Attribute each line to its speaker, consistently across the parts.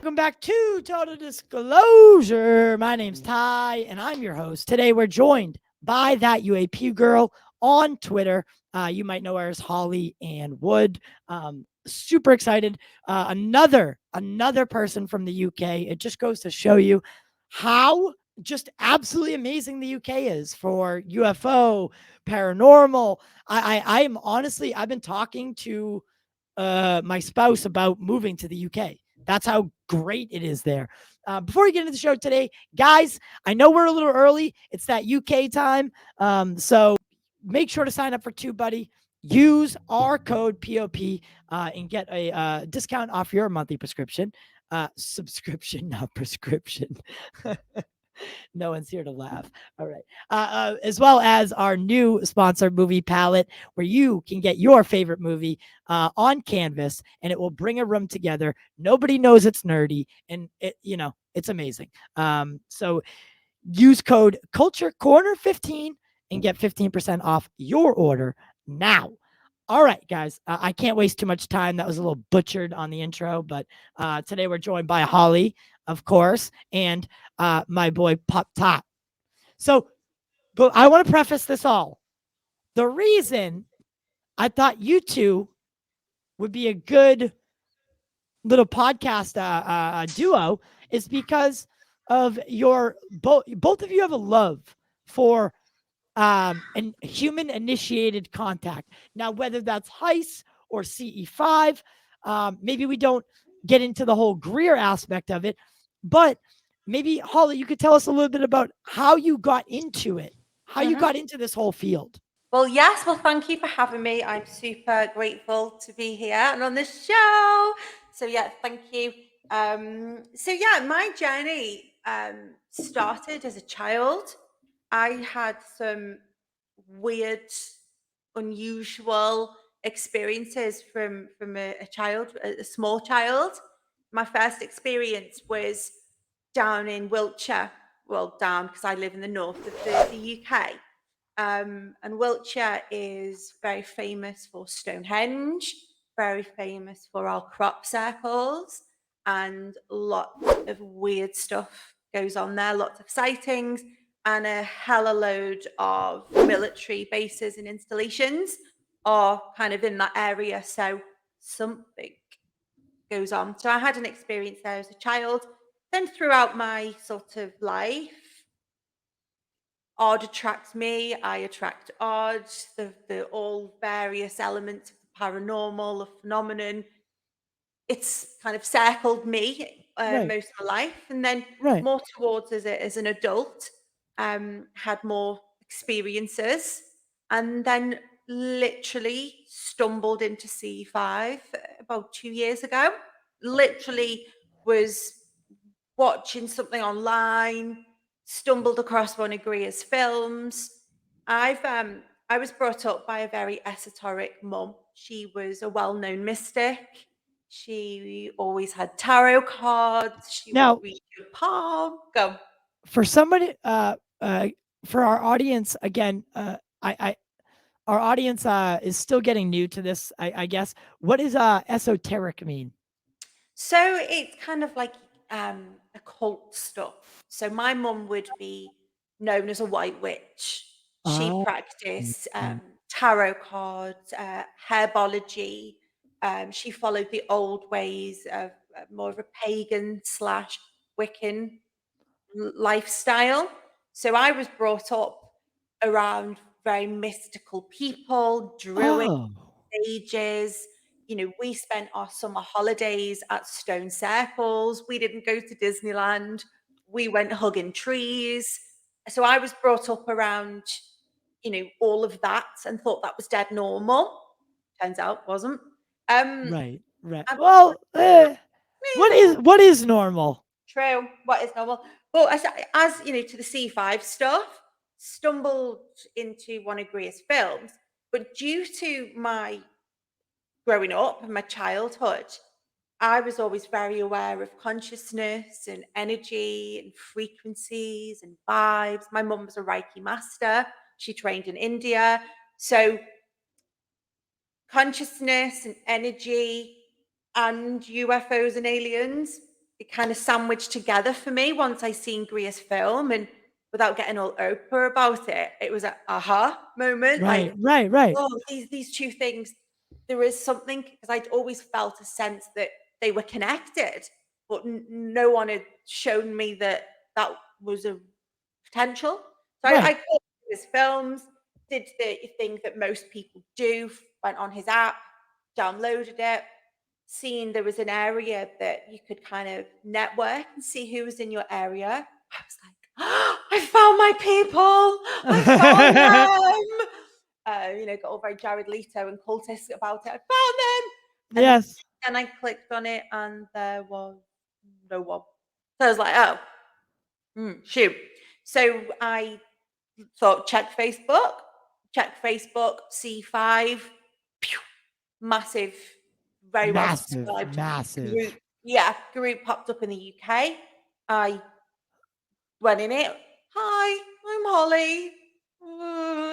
Speaker 1: Welcome back to Total Disclosure. My name's Ty, and I'm your host. Today, we're joined by that UAP girl on Twitter. You might know her as Holly and Wood. Super excited. Another person from the UK. It just goes to show you how just absolutely amazing the UK is for UFO, paranormal. I'm honestly, I've been talking to my spouse about moving to the UK. That's how great it is there. Before we get into the show today, guys, I know we're a little early. It's that UK time. So make sure to sign up for TubeBuddy. Use our code POP and get a discount off your monthly prescription. Subscription, not prescription. No one's here to laugh. All right. As well as our new sponsor, Movie Palette, where you can get your favorite movie on canvas, and it will bring a room together. Nobody knows it's nerdy, and it's amazing. So use code Culture Corner 15 and get 15% off your order now. All right, guys. I can't waste too much time. That was a little butchered on the intro, but today we're joined by Holly, of course, and my boy Pop-Tart. So, but I want to preface this all. The reason I thought you two would be a good little podcast duo is because of your both of you have a love for and human initiated contact. Now, whether that's HICE or CE5, maybe we don't get into the whole Greer aspect of it, but maybe Holly, you could tell us a little bit about how you got into it, how you got into this whole field.
Speaker 2: Well, yes. Well, thank you for having me. I'm super grateful to be here and on the show. So, yeah, thank you. My journey started as a child. I had some weird, unusual experiences from a child, a small child. My first experience was down in Wiltshire. Well, down because I live in the north of the UK. And Wiltshire is very famous for Stonehenge, very famous for our crop circles, and a lot of weird stuff goes on there, lots of sightings, and a hella load of military bases and installations are kind of in that area. So something goes on. So I had an experience there as a child. Then throughout my sort of life, odd attracts me, I attract odd, the all various elements of the paranormal, the phenomenon. It's kind of circled me
Speaker 1: Right.
Speaker 2: most of my life. And then
Speaker 1: Right.
Speaker 2: more towards as an adult, had more experiences. And then literally stumbled into C5 about 2 years ago. Literally was watching something online, stumbled across one of Greer's films. I was brought up by a very esoteric mum. She was a well-known mystic. She always had tarot cards. She would
Speaker 1: Now,
Speaker 2: read your palm. Go.
Speaker 1: for somebody, for our audience, again, I our audience is still getting new to this. I guess. What does esoteric mean?
Speaker 2: So it's kind of like occult stuff. So my mum would be known as a white witch. She
Speaker 1: Oh,
Speaker 2: practiced tarot cards, herbology. She followed the old ways of more of a pagan slash Wiccan lifestyle. So I was brought up around very mystical people, druid
Speaker 1: oh,
Speaker 2: sages. You know, we spent our summer holidays at stone circles. We didn't go to Disneyland. We went hugging trees. So I was brought up around, all of that and thought that was dead normal. Turns out wasn't. Um,
Speaker 1: right, right.
Speaker 2: and
Speaker 1: Well,
Speaker 2: eh,
Speaker 1: what is normal?
Speaker 2: true. What is normal? But as you know, to the C5 stuff, stumbled into one of Greer's films. But due to my growing up and my childhood, I was always very aware of consciousness and energy and frequencies and vibes. My mum was a Reiki master. She trained in India. So consciousness and energy and UFOs and aliens it kind of sandwiched together for me once I seen Gria's film, and without getting all Oprah about it, it was a aha moment.
Speaker 1: Right,
Speaker 2: Like,
Speaker 1: right, right,
Speaker 2: oh, these two things, there is something, because I'd always felt a sense that they were connected, but no one had shown me that that was a potential. So I
Speaker 1: right.
Speaker 2: called his films, did the thing that most people do, went on his app, downloaded it, seen there was an area that you could kind of network and see who was in your area. I was like, oh, I found my people. I found them. Got all very Jared Leto and cultist about it. I found them. And
Speaker 1: Yes.
Speaker 2: then I clicked on it and there was no one. So I was like, oh, shoot. So I thought, check Facebook, C5, pew, massive, very well
Speaker 1: Massive,
Speaker 2: subscribed group.
Speaker 1: massive.
Speaker 2: Yeah, group popped up in the UK. I went in it. Hi, I'm Holly.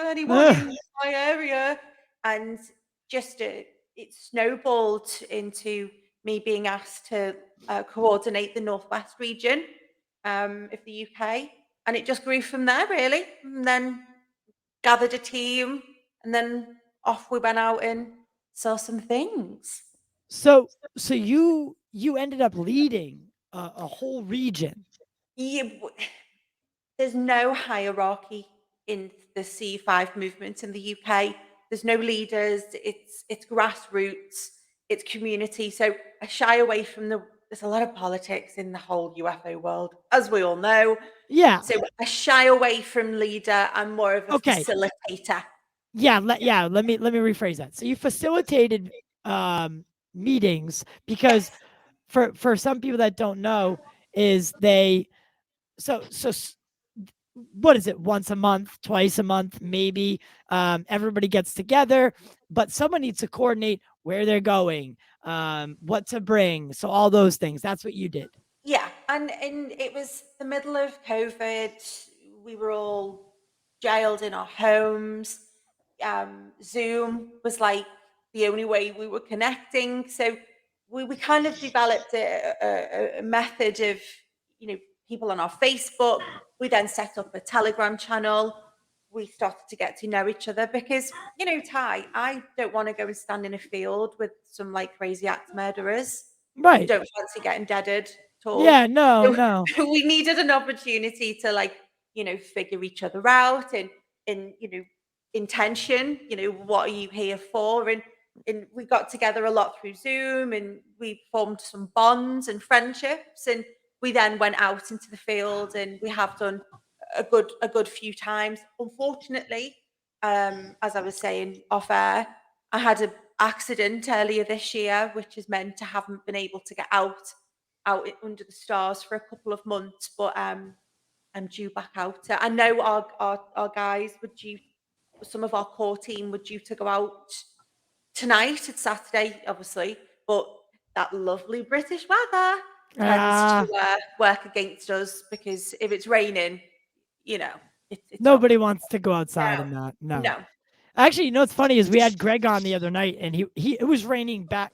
Speaker 2: Anyone in my area? And just it snowballed into me being asked to coordinate the Northwest region of the UK. And it just grew from there, really. And then gathered a team, and then off we went out and saw some things.
Speaker 1: So so you ended up leading a whole region.
Speaker 2: Yeah, there's no hierarchy in the C5 movement in the UK. There's no leaders. It's grassroots. It's community. So I shy away from There's a lot of politics in the whole UFO world, as we all know.
Speaker 1: Yeah.
Speaker 2: So I shy away from leader. I'm more of a
Speaker 1: Okay.
Speaker 2: facilitator.
Speaker 1: Yeah, let me rephrase that. So you facilitated meetings because
Speaker 2: Yes.
Speaker 1: for some people that don't know is they so what is it, once a month, twice a month, maybe everybody gets together, but someone needs to coordinate where they're going, what to bring, so all those things. That's what you did.
Speaker 2: Yeah, and it was the middle of COVID. We were all jailed in our homes. Zoom was like the only way we were connecting. So we kind of developed a method of, you know, people on our Facebook. We then set up a Telegram channel. We started to get to know each other because, Ty, I don't want to go and stand in a field with some like crazy axe murderers.
Speaker 1: Right.
Speaker 2: Don't fancy getting deaded at all.
Speaker 1: Yeah, no,
Speaker 2: So
Speaker 1: no.
Speaker 2: we needed an opportunity to like, figure each other out and intention, what are you here for? And we got together a lot through Zoom and we formed some bonds and friendships, and we then went out into the field and we have done a good few times. Unfortunately, as I was saying off air, I had an accident earlier this year, which has meant I haven't been able to get under the stars for a couple of months. But I'm due back out. I know our guys were due. Some of our core team were due to go out tonight. It's Saturday, obviously, but that lovely British weather tends to
Speaker 1: Ah,
Speaker 2: work against us because if it's raining, it's off.
Speaker 1: nobody wants to go outside
Speaker 2: No,
Speaker 1: and not. No.
Speaker 2: no.
Speaker 1: Actually, what's funny is we had Greg on the other night, and he it was raining back.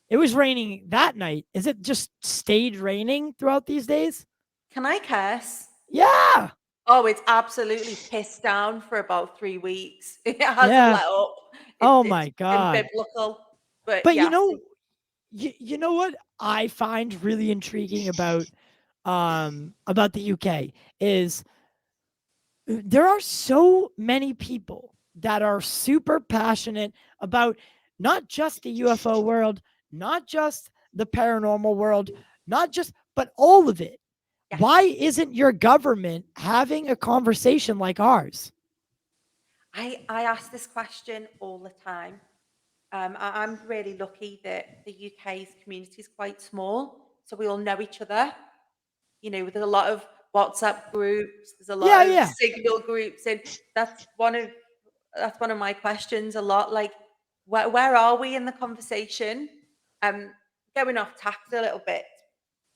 Speaker 1: It was raining that night. Is it just stayed raining throughout these days?
Speaker 2: Can I curse?
Speaker 1: Yeah,
Speaker 2: Oh, it's absolutely pissed down for about 3 weeks. It hasn't
Speaker 1: yeah.
Speaker 2: let up.
Speaker 1: Oh
Speaker 2: It's
Speaker 1: my god.
Speaker 2: unbiblical. But
Speaker 1: But
Speaker 2: yes,
Speaker 1: you know what I find really intriguing about the UK is there are so many people that are super passionate about not just the UFO world, not just the paranormal world, not just, but all of it.
Speaker 2: yes.
Speaker 1: Why isn't your government having a conversation like ours?
Speaker 2: I ask this question all the time. I'm really lucky that the UK's community is quite small, so we all know each other. There's a lot of WhatsApp groups, there's a lot
Speaker 1: Yeah,
Speaker 2: of
Speaker 1: yeah.
Speaker 2: Signal groups, and that's one of that's one of my questions a lot. Like, where are we in the conversation? Um, Going off tact a little bit,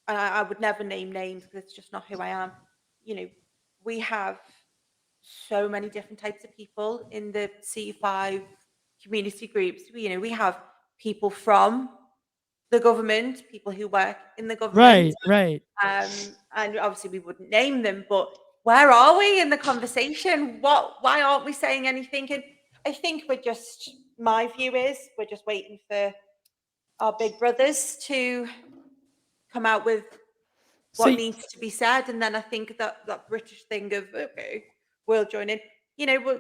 Speaker 2: and I would never name names because it's just not who I am. You know, we have so many different types of people in the C5 community groups. We have people from the government, people who work in the government,
Speaker 1: Right, right.
Speaker 2: and obviously we wouldn't name them, but where are we in the conversation? Why aren't we saying anything? And I think my view is we're just waiting for our big brothers to come out with
Speaker 1: So
Speaker 2: what needs to be said. And then I think that British thing of, okay, we'll join in.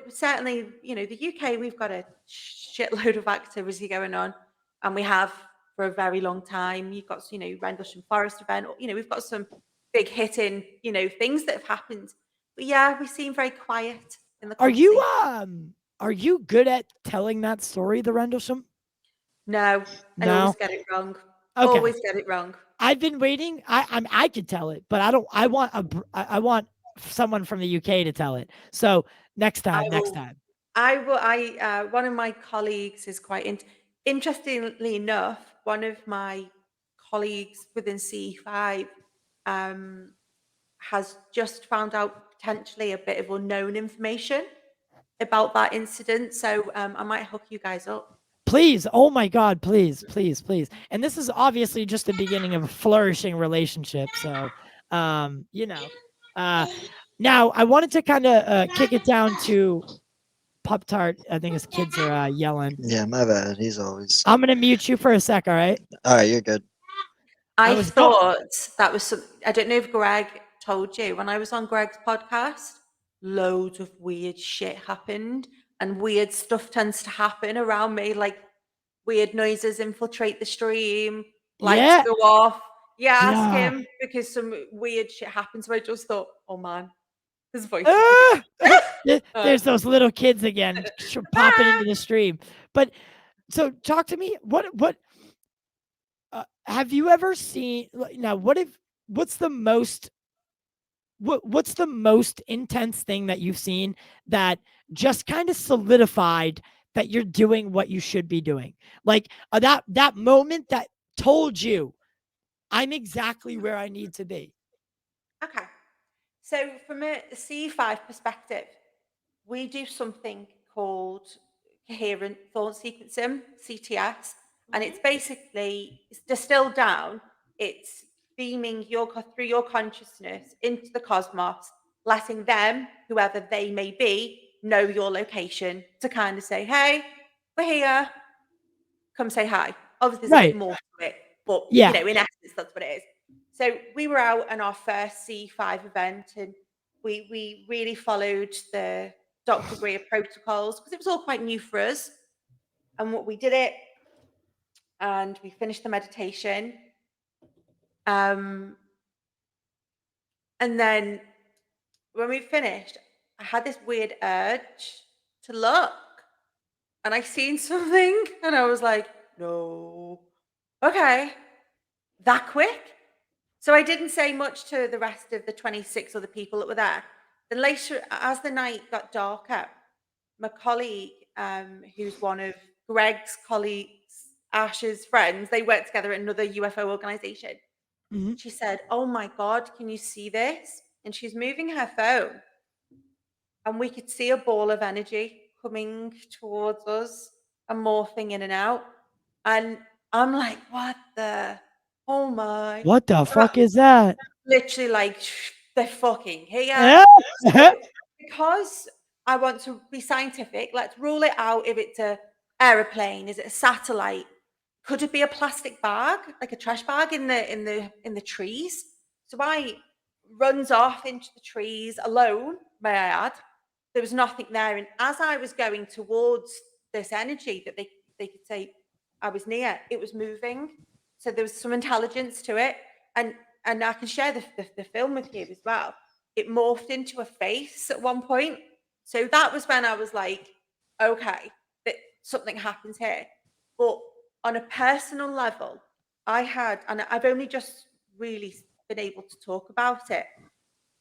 Speaker 2: Certainly, the UK, we've got a shitload of activity going on, and we have for a very long time. You've got, Rendlesham Forest event, we've got some big hitting, things that have happened. But yeah, we seem very quiet in the
Speaker 1: are you
Speaker 2: conversation.
Speaker 1: are you good at telling that story, the Rendlesham?
Speaker 2: No, I always
Speaker 1: No.
Speaker 2: get it wrong.
Speaker 1: Okay.
Speaker 2: Always get it wrong.
Speaker 1: I've been waiting. I could tell it, but I don't. I want someone from the UK to tell it. So next
Speaker 2: I
Speaker 1: time, next
Speaker 2: will
Speaker 1: time.
Speaker 2: one of my colleagues is interestingly enough, one of my colleagues within CE5 um, has just found out potentially a bit of unknown information about that incident. So I might hook you guys up.
Speaker 1: Please, oh my God, please, please, please. And this is obviously just the beginning of a flourishing relationship. So, you know, uh, now I wanted to kind of kick it down to Pop-Tart. I think his kids are yelling.
Speaker 3: Yeah, my bad. He's always.
Speaker 1: I'm gonna mute you for a sec. All right.
Speaker 3: All right, you're good.
Speaker 1: I
Speaker 2: I
Speaker 1: was go.
Speaker 2: thought that was I don't know if Greg told you, when I was on Greg's podcast, loads of weird shit happened and weird stuff tends to happen around me, like weird noises infiltrate the stream, lights
Speaker 1: Yeah.
Speaker 2: go off. You ask
Speaker 1: Yeah.
Speaker 2: him because some weird shit happens. So I just thought, oh man, his voice is
Speaker 1: Ah!
Speaker 2: becoming.
Speaker 1: There's those little kids again popping into the stream. But so talk to me. What have you ever seen? Now, what's the most what's the most intense thing that you've seen that just kind of solidified that you're doing what you should be doing? Like that moment that told you I'm exactly where I need to be.
Speaker 2: Okay. So from a C5 perspective, we do something called coherent thought sequencing, CTS, and it's basically it's distilled down. It's beaming through your consciousness into the cosmos, letting them, whoever they may be, know your location to kind of say, "Hey, we're here. Come say hi." Obviously, there's a bit
Speaker 1: Right.
Speaker 2: more to it, but
Speaker 1: Yeah.
Speaker 2: in essence, that's what it is. So we were out on our first C5 event, and we really followed the Dr. Greer protocols because it was all quite new for us. And what we did it, and we finished the meditation. Um, and then when we finished, I had this weird urge to look, and I seen something, and I was like, no, okay, that quick. So I didn't say much to the rest of the 26 other people that were there. Then later, as the night got darker, my colleague, who's one of Greg's colleagues, Ash's friends, they work together at another UFO organization.
Speaker 1: Mhm.
Speaker 2: She said, "Oh my God, can you see this?" And she's moving her phone, and we could see a ball of energy coming towards us and morphing in and out. And I'm like, what the? Oh my.
Speaker 1: What the fuck is that?
Speaker 2: Literally like they're fucking here.
Speaker 1: Ah!
Speaker 2: So because I want to be scientific, let's rule it out if it's a aeroplane, is it a satellite? Could it be a plastic bag, like a trash bag in the trees? So I runs off into the trees alone, may I add. There was nothing there. And as I was going towards this energy that they could say I was near, it was moving. So there was some intelligence to it. And I can share the film with you as well. It morphed into a face at one point. So that was when I was like, okay, that something happens here. But on a personal level, and I've only just really been able to talk about it.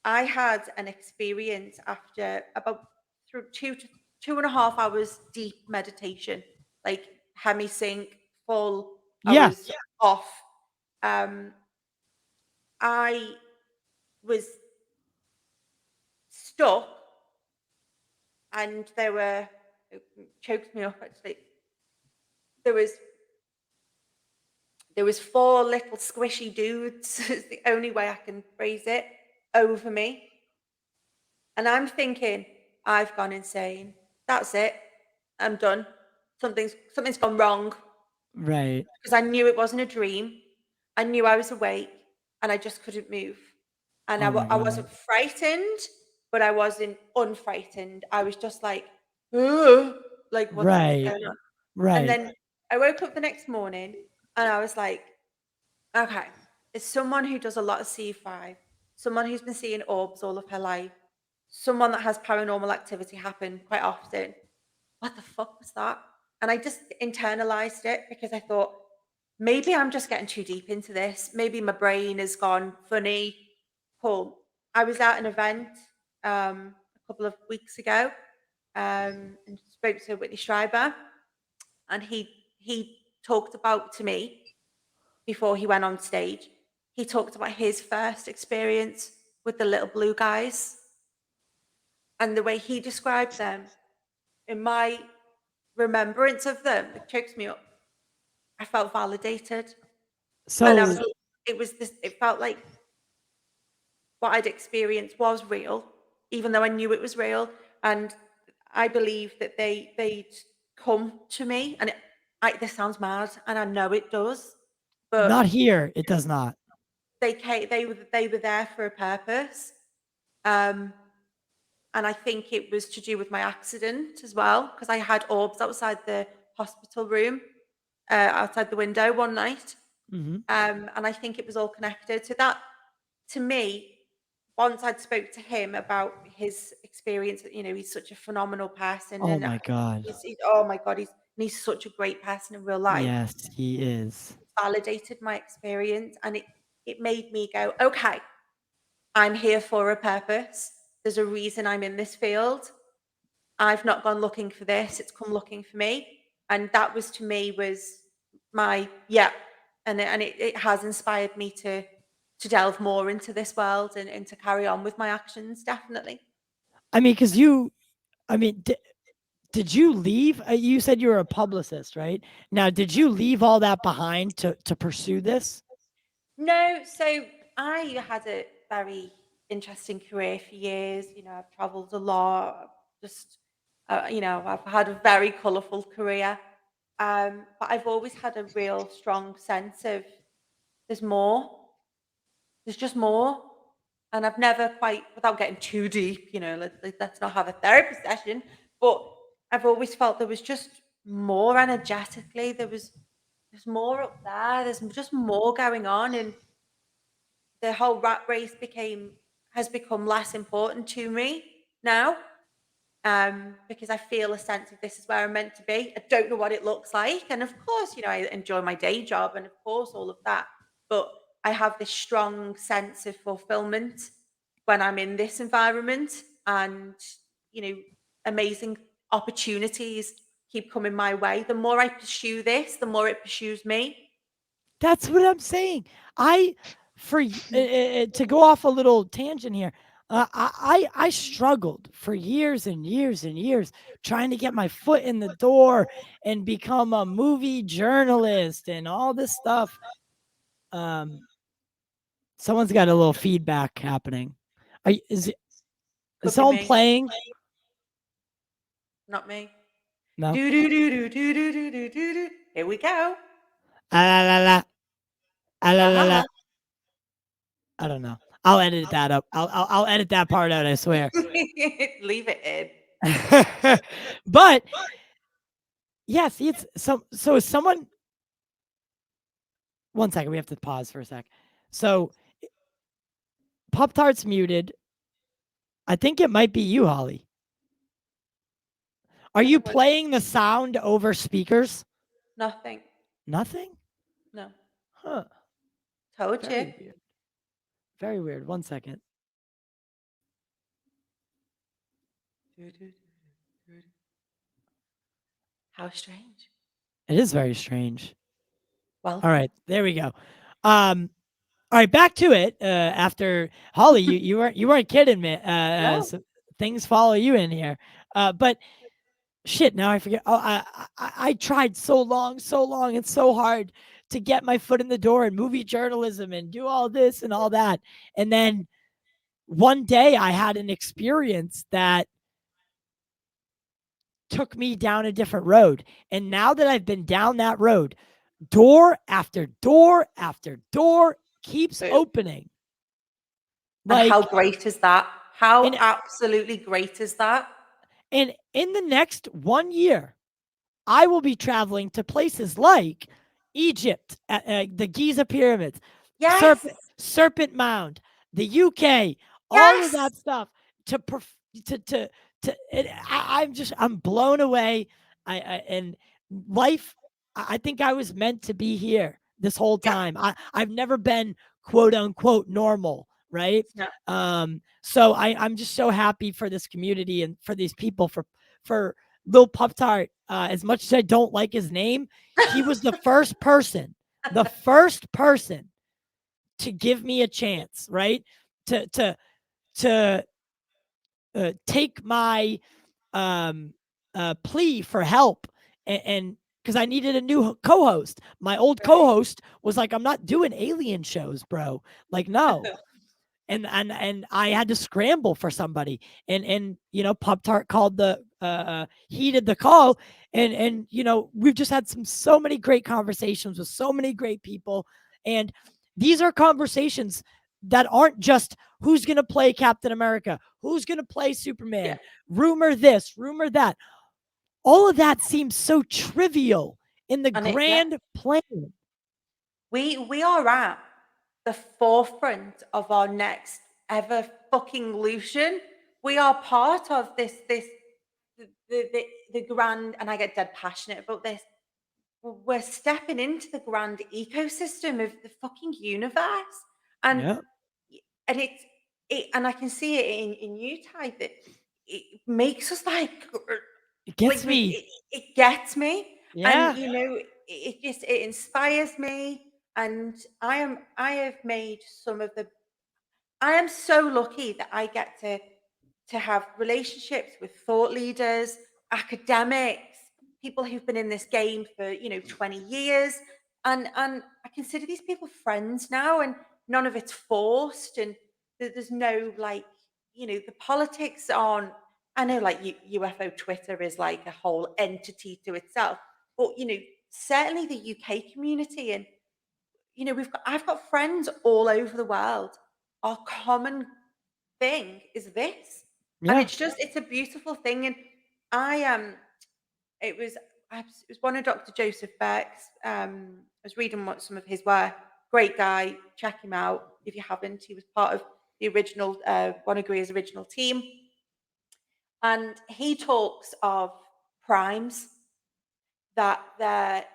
Speaker 2: I had an experience after about through 2.5 hours deep meditation, like hemi-sync, full. I
Speaker 1: Yeah.
Speaker 2: was off. Um, I was stuck, and it choked me up actually. There was there was 4 little squishy dudes, is the only way I can phrase it, over me. And I'm thinking, I've gone insane. That's it. I'm done. Something's gone wrong,
Speaker 1: Right.
Speaker 2: because I knew it wasn't a dream. I knew I was awake and I just couldn't move. And
Speaker 1: Oh my
Speaker 2: I
Speaker 1: God.
Speaker 2: wasn't frightened, but I wasn't unfrightened. I was just like, "Ugh," like what's
Speaker 1: Right.
Speaker 2: going on? And
Speaker 1: Right.
Speaker 2: then I woke up the next morning and I was like, okay, it's someone who does a lot of C5, someone who's been seeing orbs all of her life, someone that has paranormal activity happen quite often. What the fuck was that? And I just internalized it because I thought, maybe I'm just getting too deep into this. Maybe my brain has gone funny. Cool. I was at an event a couple of weeks ago and spoke to Whitney Schreiber, and he talked about to me before he went on stage. He talked about his first experience with the little blue guys, and the way he described them in my remembrance of them, it chokes me up. I felt validated, and I was.
Speaker 1: So
Speaker 2: It was this. It felt like what I'd experienced was real, even though I knew it was real. And I believe that they'd come to me, and this sounds mad, and I know it does,
Speaker 1: not
Speaker 2: but
Speaker 1: here. It does not.
Speaker 2: they came. They were there for a purpose. Um, and I think it was to do with my accident as well, because I had orbs outside the hospital room, outside the window one night.
Speaker 1: Hmm.
Speaker 2: And I think it was all connected. So that, to me, once I'd spoke to him about his experience, he's such a phenomenal person,
Speaker 1: Oh
Speaker 2: and
Speaker 1: my God.
Speaker 2: oh my God, he's such a great person in real life.
Speaker 1: Yes, he is.
Speaker 2: Validated my experience, and it made me go, okay, I'm here for a purpose. There's a reason I'm in this field. I've not gone looking for this, it's come looking for me. And that was, to me, was my, yeah. And it has inspired me to delve more into this world, and to carry on with my actions, definitely.
Speaker 1: I mean, because you, I mean, did you leave? You said you were a publicist, right? Now, did you leave all that behind to pursue this?
Speaker 2: No, so I had a very interesting career for years. I've traveled a lot. Just, I've had a very colourful career. But I've always had a real strong sense of there's more. There's just more. And I've never quite, without getting too deep, let's not have a therapy session, but I've always felt there was just more energetically. There's more up there. There's just more going on. And the whole rat race has become less important to me now, because I feel a sense of this is where I'm meant to be. I don't know what it looks like, and of course, I enjoy my day job, and of course, all of that. But I have this strong sense of fulfillment when I'm in this environment, and you know, amazing opportunities keep coming my way. The more I pursue this, the more it pursues me.
Speaker 1: That's what I'm saying. I, to go off a little tangent here, I struggled for years and years and years trying to get my foot in the door and become a movie journalist and all this stuff. Um, someone's got a little feedback happening. Is
Speaker 2: Could be
Speaker 1: someone
Speaker 2: me,
Speaker 1: playing?
Speaker 2: not me.
Speaker 1: No.
Speaker 2: Do do do do do do do do do do. Here we go.
Speaker 1: Ah, la, la, la. Ah, la,
Speaker 2: La
Speaker 1: la,
Speaker 2: ha
Speaker 1: la.
Speaker 2: ha.
Speaker 1: I don't know. I'll edit that up. I'll edit that part out. I swear.
Speaker 2: Leave it in.
Speaker 1: But yeah, see, it's so is someone. One second, we have to pause for a sec. So Pop-Tart's muted. I think it might be you, Holly. Are
Speaker 2: Don't know
Speaker 1: you
Speaker 2: what.
Speaker 1: playing the sound over speakers?
Speaker 2: Nothing.
Speaker 1: Nothing?
Speaker 2: No.
Speaker 1: Huh.
Speaker 2: Told you.
Speaker 1: Very weird. Very weird. One second.
Speaker 2: How strange.
Speaker 1: It is very strange.
Speaker 2: Well,
Speaker 1: All right, there we go. All right, back to it. After Holly, you weren't kidding me.
Speaker 2: no.
Speaker 1: So things follow you in here. But shit, now I forget. Oh, I tried so long and so hard to get my foot in the door in movie journalism and do all this and all that. And then one day I had an experience that took me down a different road. And now that I've been down that road, door after door after door keeps
Speaker 2: Boom.
Speaker 1: opening.
Speaker 2: And how
Speaker 1: Like,
Speaker 2: great is that? How
Speaker 1: and
Speaker 2: absolutely great is that?
Speaker 1: and in the next 1 year, I will be traveling to places like Egypt, the Giza pyramids,
Speaker 2: Yes.
Speaker 1: Serpent Mound, the UK, all of
Speaker 2: Yes.
Speaker 1: that stuff to I'm blown away. And life. I think I was meant to be here this whole
Speaker 2: Yeah.
Speaker 1: time. I've never been quote unquote normal, right?
Speaker 2: No.
Speaker 1: So I'm just so happy for this community and for these people for Lil Pop-Tart, as much as I don't like his name, he was the first person to give me a chance, right? To take my plea for help, and because I needed a new co-host. My old
Speaker 2: Right.
Speaker 1: co-host was like, "I'm not doing alien shows, bro." Like, no. And I had to scramble for somebody, and Pop Tart called the heeded the call, and we've just had so many great conversations with so many great people, and these are conversations that aren't just who's gonna play Captain America, who's gonna play
Speaker 2: Yeah.
Speaker 1: Superman, rumor this, rumor that. All of that seems so trivial in the
Speaker 2: And yeah,
Speaker 1: grand plan.
Speaker 2: we are at the forefront of our next ever fucking lution. We are part of this the grand, and I get dead passionate about this. We're stepping into the grand ecosystem of the fucking universe, and
Speaker 1: Yeah,
Speaker 2: and and I can see it in you, Ty, that it makes us
Speaker 1: it
Speaker 2: like
Speaker 1: gets me.
Speaker 2: it gets me, and
Speaker 1: Yeah,
Speaker 2: it just it inspires me, and I have made some of the I am so lucky that I get to have relationships with thought leaders, academics, people who've been in this game for 20 years, and I consider these people friends now, and none of it's forced, and there's no the politics on. I know like UFO Twitter is like a whole entity to itself, but certainly the UK community, and I've got friends all over the world. Our common thing is this. And
Speaker 1: yeah,
Speaker 2: it's a beautiful thing. And I it was it was one of Dr. Joseph Beck's. I was reading some of his work. Great guy. Check him out if you haven't. He was part of the original Wanna Greer's original team. And he talks of primes, that there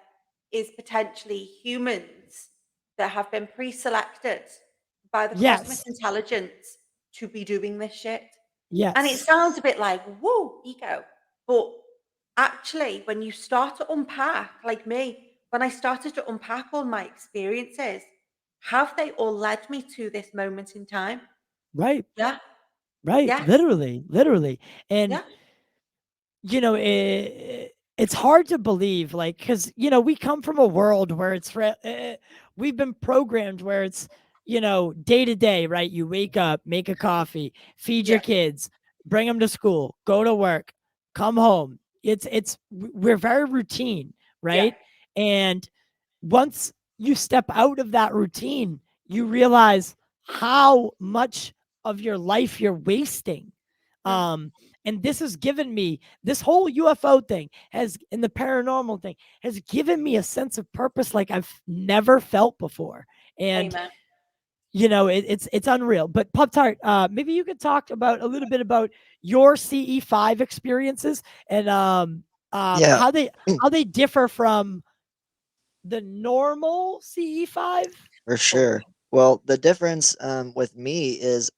Speaker 2: is potentially humans that have been pre-selected by the cosmic
Speaker 1: yes,
Speaker 2: intelligence to be doing this shit. And it
Speaker 1: yes.
Speaker 2: sounds a bit like, woo, ego. But actually, when you start to unpack, like me, when I started to unpack all my experiences, have they all led me to this moment in time?
Speaker 1: Right,
Speaker 2: Yeah.
Speaker 1: right.
Speaker 2: Yes.
Speaker 1: Literally. And
Speaker 2: Yeah.
Speaker 1: it's hard to believe, like, because we come from a world where we've been programmed where it's day to day, right? You wake up, make a coffee, feed your
Speaker 2: Yeah.
Speaker 1: kids, bring them to school, go to work, come home. We're very routine,
Speaker 2: Yeah.
Speaker 1: right? And once you step out of that routine, you realize how much of your life you're wasting.
Speaker 2: Mm.
Speaker 1: Um, and this has given me this whole UFO thing has and the paranormal thing has given me a sense of purpose like I've never felt before. And
Speaker 2: Amen.
Speaker 1: it's unreal. But Pop Tart, maybe you could talk about a little bit about your CE5 experiences and
Speaker 3: Yeah,
Speaker 1: how they differ from the normal CE5.
Speaker 3: for
Speaker 2: Oh,
Speaker 3: sure. Well, the difference with me is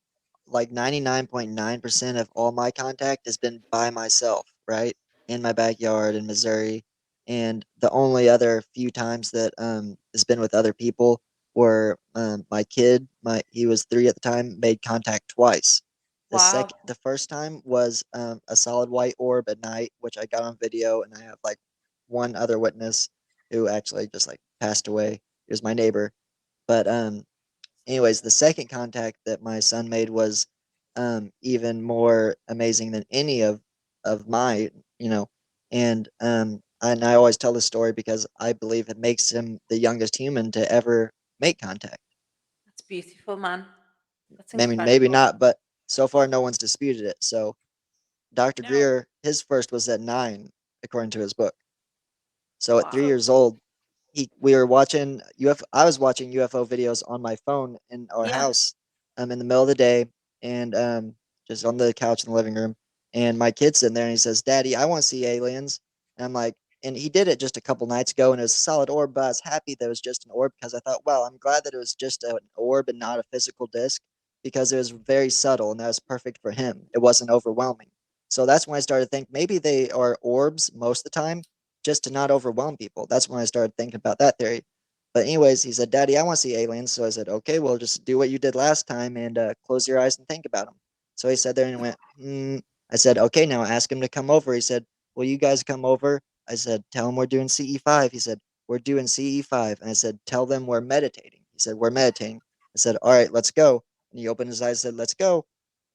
Speaker 3: like 99.9% of all my contact has been by myself, right? In my backyard in Missouri. And the only other few times that has been with other people were my kid, he was 3 at the time, made contact twice.
Speaker 2: wow.
Speaker 3: The first time was a solid white orb at night, which I got on video, and I have like one other witness who actually just like passed away. He was my neighbor. But anyways, the second contact that my son made was even more amazing than any of my, you know, and I always tell this story because I believe it makes him the youngest human to ever make contact.
Speaker 2: That's beautiful, man. That's
Speaker 3: I mean, maybe
Speaker 2: incredible.
Speaker 3: not, but so far no one's disputed it. So Dr.
Speaker 1: Now,
Speaker 3: Greer, his first was at 9, according to his book. So at 3
Speaker 2: Wow.
Speaker 3: years old, we were watching I was watching UFO videos on my phone in our
Speaker 2: Yeah.
Speaker 3: house in the middle of the day and just on the couch in the living room, and my kid's sitting there and he says, "Daddy, I want to see aliens." And I'm like, and he did it just a couple nights ago and it was a solid orb, but I was happy that it was just an orb because I thought, well, I'm glad that it was just an orb and not a physical disc because it was very subtle and that was perfect for him. It wasn't overwhelming. So that's when I started to think maybe they are orbs most of the time just to not overwhelm people. That's when I started thinking about that theory. But anyways, he said, "Daddy, I want to see aliens." So I said, "Okay, well, just do what you did last time and close your eyes and think about them." So he sat there and he went, "Hmm." I said, "Okay, now ask him to come over." He said, "Will you guys come over?" I said, "Tell him we're doing CE5." He said, "We're doing CE5." And I said, "Tell them we're meditating." He said, "We're meditating." I said, "All right, let's go." And he opened his eyes and said, "Let's go."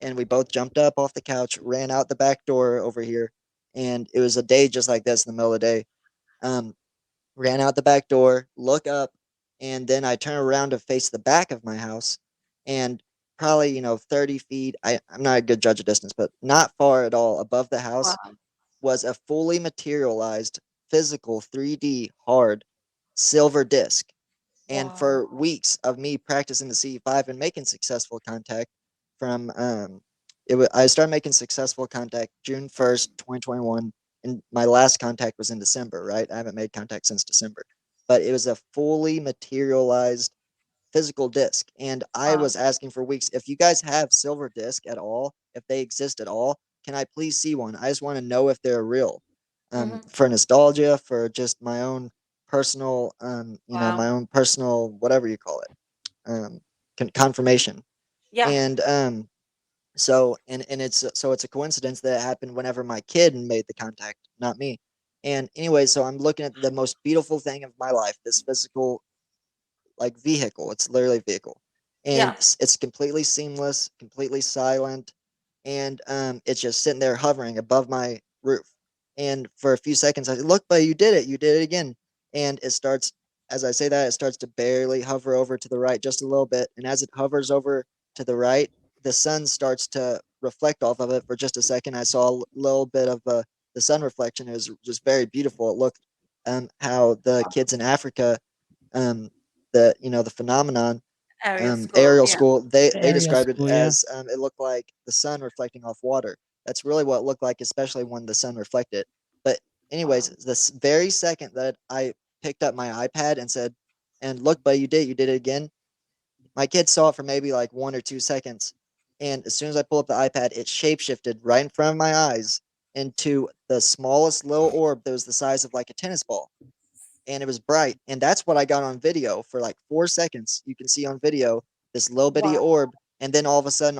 Speaker 3: And we both jumped up off the couch, ran out the back door over here. And it was a day just like this in the middle of the day. Um, Ran out the back door, look up, and then I turn around to face the back of my house, and probably 30 feet. I'm not a good judge of distance, but not far at all above the house
Speaker 2: Wow.
Speaker 3: was a fully materialized, physical, 3D hard silver disc. And
Speaker 2: Wow.
Speaker 3: for weeks of me practicing the C5 and making successful contact from I started making successful contact June 1st, 2021, and my last contact was in December, right? I haven't made contact since December. But it was a fully materialized physical disc. And I
Speaker 2: Wow.
Speaker 3: was asking for weeks, if you guys have silver disc at all, if they exist at all, can I please see one? I just want to know if they're real.
Speaker 2: Hmm.
Speaker 3: For nostalgia, for just my own personal,
Speaker 2: Wow.
Speaker 3: my own personal, whatever you call it, confirmation.
Speaker 2: Yeah.
Speaker 3: And it's a coincidence that it happened whenever my kid made the contact, not me. And anyway, so I'm looking at the most beautiful thing of my life, this physical like vehicle. It's literally a vehicle, and
Speaker 2: Yeah.
Speaker 3: it's completely seamless, completely silent, and it's just sitting there hovering above my roof. And for a few seconds, I said, "Look, buddy, you did it again." And it starts, as I say that, it starts to barely hover over to the right just a little bit, and as it hovers over to the right, the sun starts to reflect off of it for just a second. I saw a little bit of the sun reflection. It was just very beautiful. It looked how the kids in Africa um, the phenomenon
Speaker 2: Area school.
Speaker 3: aerial
Speaker 2: Yeah.
Speaker 3: school
Speaker 1: the
Speaker 3: they
Speaker 1: area
Speaker 3: described it
Speaker 1: school, yeah.
Speaker 3: as it looked like the sun reflecting off water. That's really what it looked like, especially when the sun reflected. But anyways,
Speaker 2: Wow.
Speaker 3: this very second that I picked up my iPad and said, "And look, buddy, you did it again." My kid saw it for maybe like 1 or 2 seconds, and as soon as I pull up the iPad, it shapeshifted right in front of my eyes into the smallest little orb that was the size of like a tennis ball, and it was bright. And that's what I got on video for like 4 seconds. You can see on video this little bitty
Speaker 2: Wow.
Speaker 3: orb, and then all of a sudden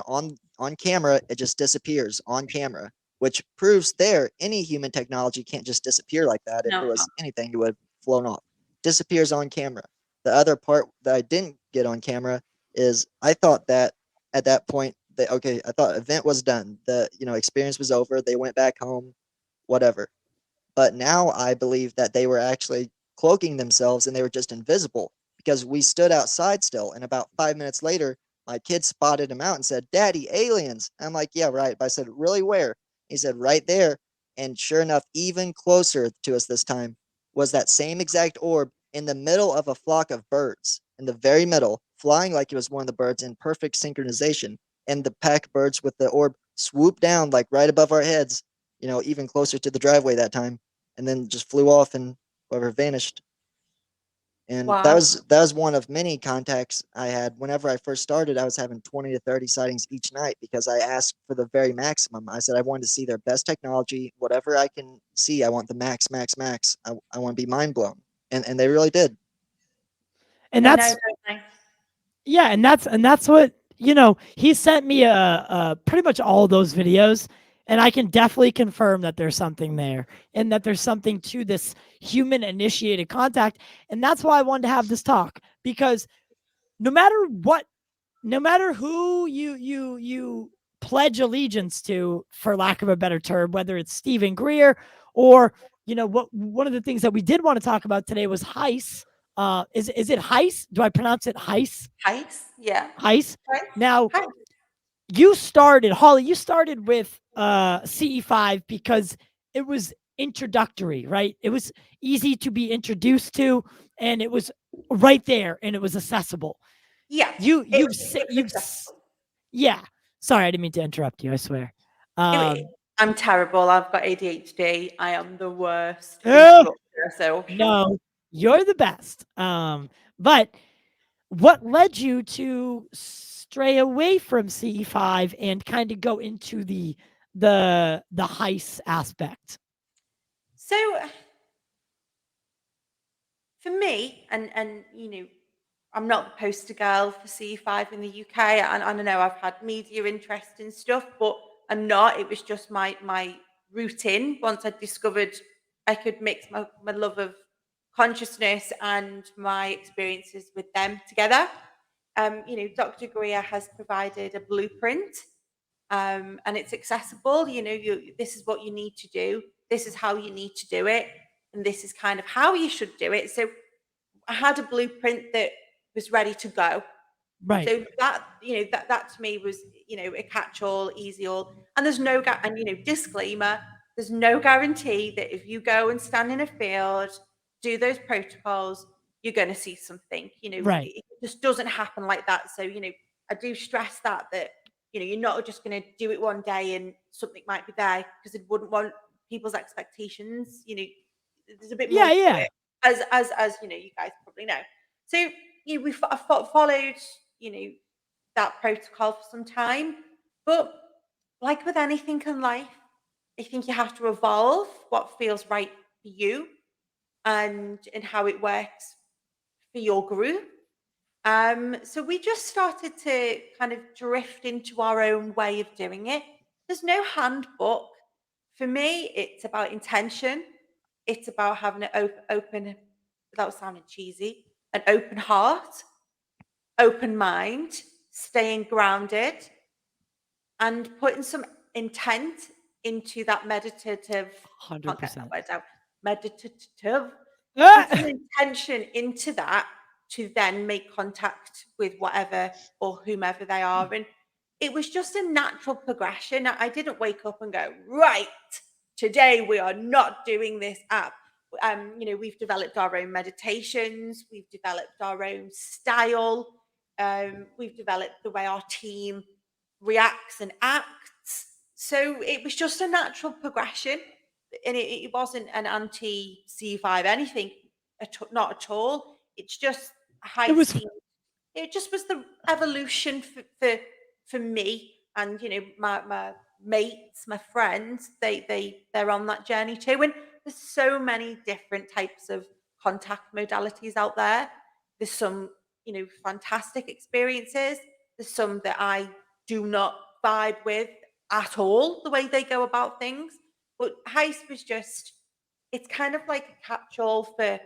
Speaker 3: on camera it just disappears on camera, which proves there any human technology can't just disappear like that. If
Speaker 2: No.
Speaker 3: it was anything, it would have flown off. Disappears on camera. The other part that I didn't get on camera is I thought that at that point that okay, I thought event was done. The experience was over. They went back home, whatever. But now I believe that they were actually cloaking themselves and they were just invisible because we stood outside still. And about 5 minutes later, my kid spotted him out and said, "Daddy, aliens." I'm like, "Yeah, right." But I said, "Really, where?" He said, "Right there." And sure enough, even closer to us this time was that same exact orb in the middle of a flock of birds, in the very middle, flying like it was one of the birds in perfect synchronization. And the pack of birds with the orb swooped down like right above our heads, even closer to the driveway that time, and then just flew off and whatever vanished. And that
Speaker 2: Wow.
Speaker 3: was that was one of many contacts I had. Whenever I first started, I was having 20 to 30 sightings each night because I asked for the very maximum. I said I wanted to see their best technology, whatever I can see. I want the max, max, max. I want to be mind blown, and they really did.
Speaker 1: And
Speaker 2: They know,
Speaker 1: that's
Speaker 2: don't they?
Speaker 1: yeah, and that's what he sent me pretty much all those videos, And I can definitely confirm that there's something there and that there's something to this human initiated contact. And that's why I wanted to have this talk, because no matter what, no matter who you pledge allegiance to, for lack of a better term, whether it's Stephen Greer or, what, one of the things that we did want to talk about today was HICE. Is it HICE? Do I pronounce it HICE?
Speaker 2: HICE, yeah.
Speaker 1: HICE.
Speaker 2: HICE.
Speaker 1: Now,
Speaker 2: HICE.
Speaker 1: Holly, you started with CE5 because it was introductory, right? It was easy to be introduced to, and it was right there, and it was accessible.
Speaker 2: Yeah,
Speaker 1: You
Speaker 2: it
Speaker 1: you've
Speaker 2: was,
Speaker 1: se-
Speaker 2: it was
Speaker 1: you've
Speaker 2: accessible.
Speaker 1: yeah. Sorry, I didn't mean to interrupt you. I swear.
Speaker 2: I'm terrible. I've got ADHD. I am the worst
Speaker 1: Oh,
Speaker 2: interrupter. So
Speaker 1: no, you're the best. But what led you to stray away from CE5 and kind of go into the heist aspect?
Speaker 2: so for me, and I'm not the poster girl for C5 in the UK, and I know I've had media interest and stuff, but I'm not. It was just my route in once I discovered I could mix my love of consciousness and my experiences with them together. Dr. Greer has provided a blueprint, and it's accessible. This is what you need to do. This is how you need to do it, and this is kind of how you should do it. So I had a blueprint that was ready to go.
Speaker 1: Right.
Speaker 2: So that to me was a catch-all, easy all, and there's no and disclaimer, there's no guarantee that if you go and stand in a field, do those protocols, you're going to see something.
Speaker 1: Right.
Speaker 2: It just doesn't happen like that. So I do stress that you're not just going to do it one day and something might be there, because it wouldn't want people's expectations. There's a bit more
Speaker 1: Yeah.
Speaker 2: to
Speaker 1: Yeah.
Speaker 2: it, as you guys probably know. So I followed that protocol for some time, but like with anything in life, I think you have to evolve what feels right for you, and how it works for your group. So we just started to kind of drift into our own way of doing it. There's no handbook. For me, it's about intention. It's about having an open, without sounding cheesy, an open heart, open mind, staying grounded, and putting some intent into that meditative.
Speaker 1: Hundred
Speaker 2: Can't get that
Speaker 1: percent.
Speaker 2: word out. Meditative. Put
Speaker 1: Ah!
Speaker 2: some intention into that to then make contact with whatever or whomever they are. And it was just a natural progression. I didn't wake up and go, right, today we are not doing this app. We've developed our own meditations, we've developed our own style, we've developed the way our team reacts and acts. So it was just a natural progression, and it wasn't an anti C5 anything, not at all. It's just
Speaker 1: It
Speaker 2: high
Speaker 1: was
Speaker 2: seemed. It just was the evolution for me, and my mates, my friends. They're on that journey too, and there's so many different types of contact modalities out there. There's some fantastic experiences. There's some that I do not vibe with at all, the way they go about things. But Heist was just, it's kind of like a catch-all for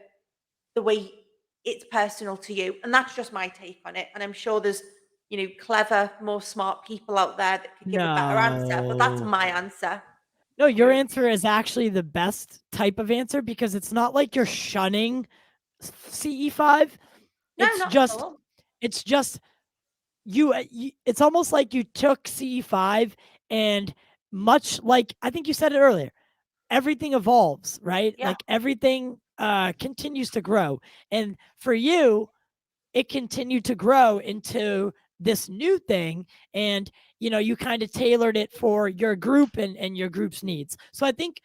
Speaker 2: the way it's personal to you. And that's just my take on it. And I'm sure there's, clever, more smart people out there that could give a better answer. But that's
Speaker 1: no.
Speaker 2: my answer.
Speaker 1: No, your answer is actually the best type of answer because it's not like you're shunning CE5.
Speaker 2: No,
Speaker 1: It's
Speaker 2: not at
Speaker 1: just
Speaker 2: all.
Speaker 1: it's just you it's almost like you took CE5 and, much like I think you said it earlier, everything evolves, right?
Speaker 2: Yeah.
Speaker 1: Like everything continues to grow. And for you, it continued to grow into this new thing, and you kind of tailored it for your group and your group's needs. So I think,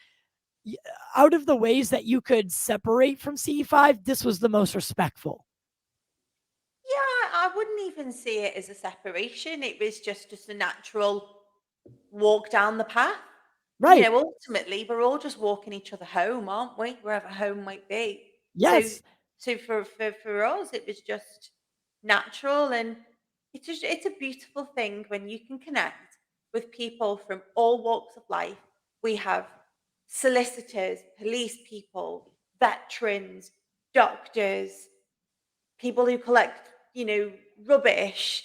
Speaker 1: out of the ways that you could separate from CE5, this was the most respectful.
Speaker 2: Yeah, I wouldn't even see it as a separation. It was just a natural walk down the path.
Speaker 1: Right.
Speaker 2: Ultimately, we're all just walking each other home, aren't we? Wherever home might be. So,
Speaker 1: Yes.
Speaker 2: so for us, it was just natural, and it's a beautiful thing when you can connect with people from all walks of life. We have solicitors, police people, veterans, doctors, people who collect, rubbish,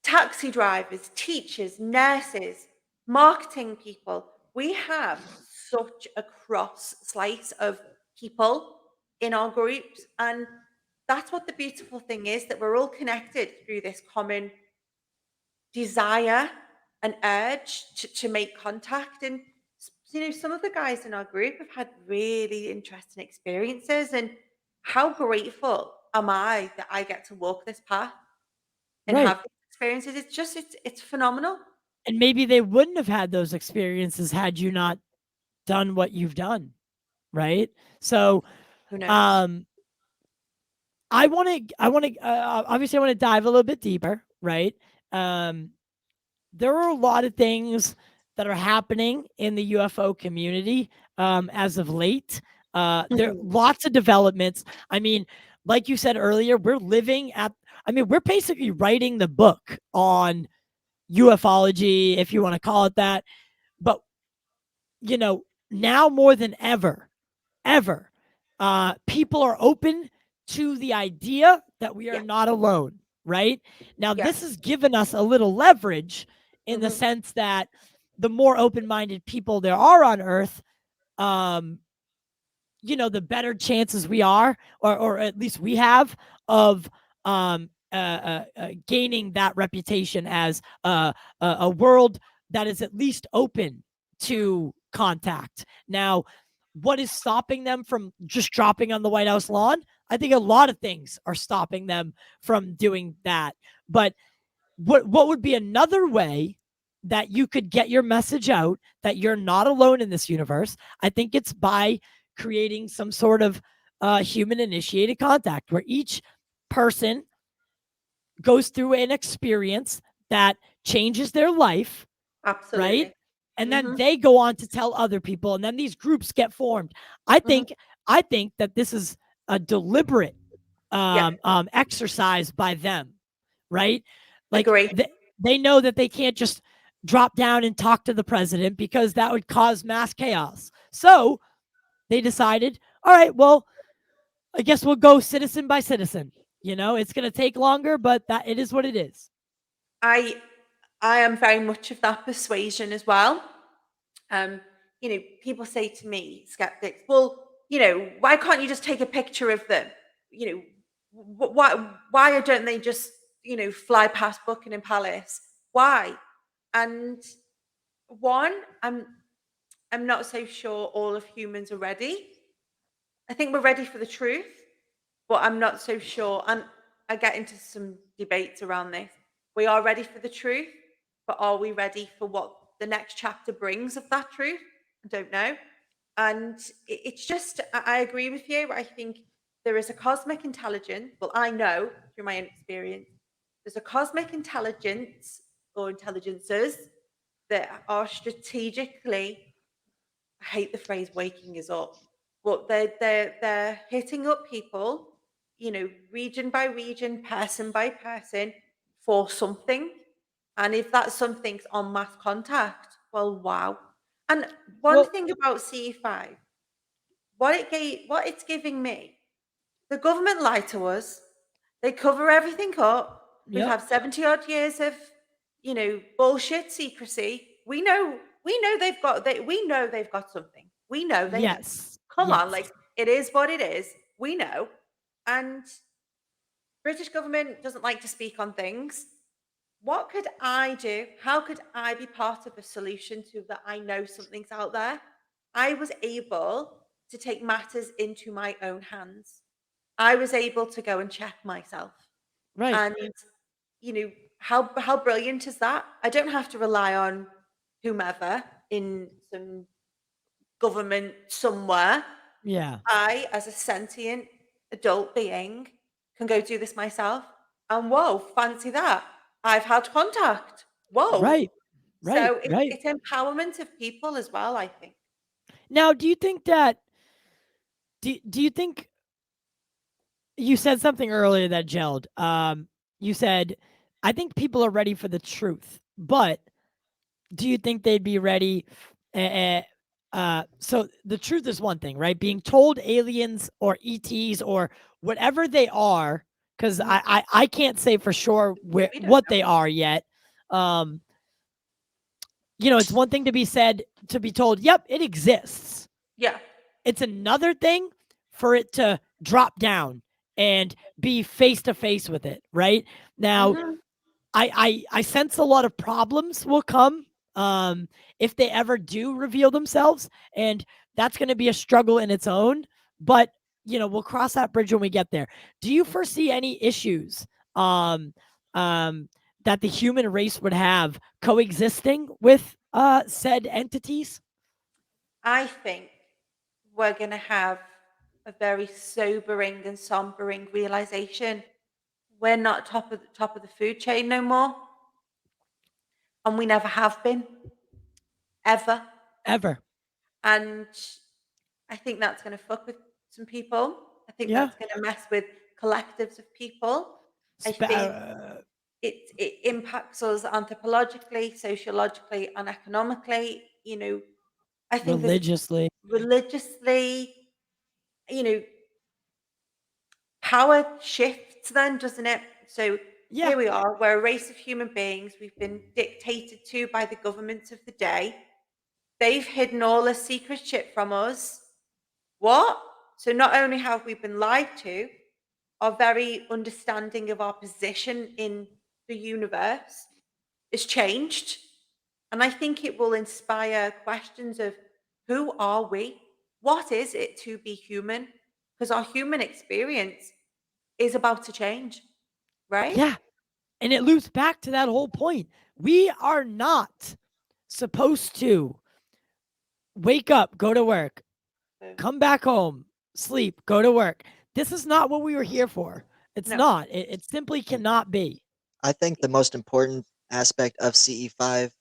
Speaker 2: taxi drivers, teachers, nurses, marketing people. We have such a cross slice of people in our groups. And that's what the beautiful thing is, that we're all connected through this common desire and urge to make contact. And some of the guys in our group have had really interesting experiences. And how grateful am I that I get to walk this path and
Speaker 1: Right.
Speaker 2: have these experiences? It's phenomenal.
Speaker 1: And maybe they wouldn't have had those experiences had you not done what you've done, right? So,
Speaker 2: Who knows?
Speaker 1: um, obviously I want to dive a little bit deeper, right? Um, there are a lot of things that are happening in the UFO community as of late. There are
Speaker 2: Mhm.
Speaker 1: lots of developments. I mean, like you said earlier, we're basically writing the book on ufology, if you want to call it that. But, now more than ever, people are open to the idea that we are
Speaker 2: Yeah,
Speaker 1: not alone, right? Now,
Speaker 2: yeah.
Speaker 1: this has given us a little leverage in the
Speaker 2: Hmm.
Speaker 1: sense that the more open minded people there are on Earth, um, the better chances we are, or at least we have, of gaining that reputation as a world that is at least open to contact. Now, what is stopping them from just dropping on the White House lawn? I think a lot of things are stopping them from doing that. But what would be another way that you could get your message out that you're not alone in this universe? I think it's by creating some sort of human initiated contact where each person goes through an experience that changes their life, right?
Speaker 2: Absolutely.
Speaker 1: And then
Speaker 2: Hmm.
Speaker 1: they go on to tell other people, and then these groups get formed. I
Speaker 2: Hmm.
Speaker 1: think I think that this is a deliberate
Speaker 2: Yeah,
Speaker 1: exercise by them, right? Like
Speaker 2: agree.
Speaker 1: they know that they can't just drop down and talk to the president because that would cause mass chaos. So they decided, all right, well, I guess we'll go citizen by citizen. It's going to take longer, but that it is what it is.
Speaker 2: I I am very much of that persuasion as well. Um, People say to me, skeptics, well, why can't you just take a picture of them? You know, why don't they just, fly past Buckingham Palace? Why? And one, I'm not so sure all of humans are ready. I think we're ready for the truth, but I'm not so sure. And I get into some debates around this. We are ready for the truth, but are we ready for what the next chapter brings of that truth? I don't know. And it's just, I agree with you. I think there is a cosmic intelligence. Well, I know through my own experience, there's a cosmic intelligence or intelligences that are strategically, I hate the phrase waking us up, but they're hitting up people, region by region, person by person, for something. And if that something's on mass contact, well, wow. And one
Speaker 1: Well,
Speaker 2: thing about CE5, what it's giving me, the government lied to us. They cover everything up. We've
Speaker 1: yep,
Speaker 2: had 70 odd years of, bullshit secrecy. We know they've got something. We know they know.
Speaker 1: yes,
Speaker 2: Come on,
Speaker 1: yes,
Speaker 2: like it is what it is. We know. And British government doesn't like to speak on things. What could I do? How could I be part of a solution to that? I know something's out there. I was able to take matters into my own hands. I was able to go and check myself.
Speaker 1: right,
Speaker 2: And how brilliant is that? I don't have to rely on whomever in some government somewhere.
Speaker 1: yeah,
Speaker 2: I, as a sentient adult being, can go do this myself. And whoa, fancy that. I've had contact. Whoa.
Speaker 1: right, right,
Speaker 2: So
Speaker 1: right.
Speaker 2: it's empowerment of people as well, I think.
Speaker 1: Now, do you think that? Do you think you said something earlier that gelled? You said, "I think people are ready for the truth," but do you think they'd be ready? Uh, so the truth is one thing, right? Being told aliens or ETs or whatever they are, because
Speaker 2: Mhm.
Speaker 1: I can't say for sure
Speaker 2: We don't
Speaker 1: what
Speaker 2: know.
Speaker 1: they are yet. Um, it's one thing to be said, to be told, yep, it exists.
Speaker 2: Yeah.
Speaker 1: It's another thing for it to drop down and be face to face with it, right? Now,
Speaker 2: Hmm.
Speaker 1: I sense a lot of problems will come if they ever do reveal themselves, and that's going to be a struggle in its own. But we'll cross that bridge when we get there. Do you foresee any issues um, that the human race would have coexisting with said entities?
Speaker 2: I think we're going to have a very sobering and sombering realization. We're not top of the food chain no more, and we never have been ever.
Speaker 1: Ever?
Speaker 2: And I think that's going to fuck with some people. I think
Speaker 1: Yeah.
Speaker 2: that's going to mess with collectives of people. I think it impacts us anthropologically, sociologically, and economically. I think there's
Speaker 1: Religiously.
Speaker 2: religiously, you know, power shifts then, doesn't it? So
Speaker 1: Yeah.
Speaker 2: here we are, we're a race of human beings. We've been dictated to by the governments of the day. They've hidden all the secret shit from us. What? So not only have we been lied to, our very understanding of our position in the universe is changed. And I think it will inspire questions of who are we? What is it to be human? Because our human experience is about to change, right?
Speaker 1: Yeah. And it loops back to that whole point. We are not supposed to wake up, go to work,
Speaker 2: So,
Speaker 1: come back home, sleep, go to work. This is not what we were here for. It's
Speaker 2: no.
Speaker 1: not. It simply cannot be.
Speaker 3: I think the most important aspect of CE5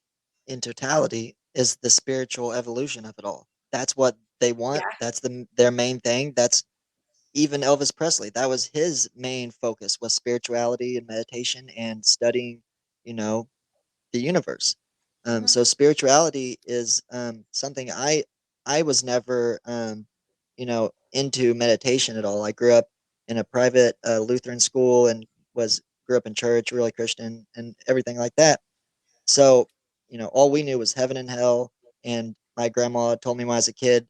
Speaker 3: in totality is the spiritual evolution of it all. That's what they want.
Speaker 2: Yeah.
Speaker 3: That's their main thing. That's even Elvis Presley. That was his main focus, was spirituality and meditation and studying, you know, the universe.
Speaker 2: Hmm.
Speaker 3: So spirituality is something I was never into meditation at all. I grew up in a private Lutheran school and was grew up in church, really Christian and everything like that. So, all we knew was heaven and hell. And my grandma told me when I was a kid,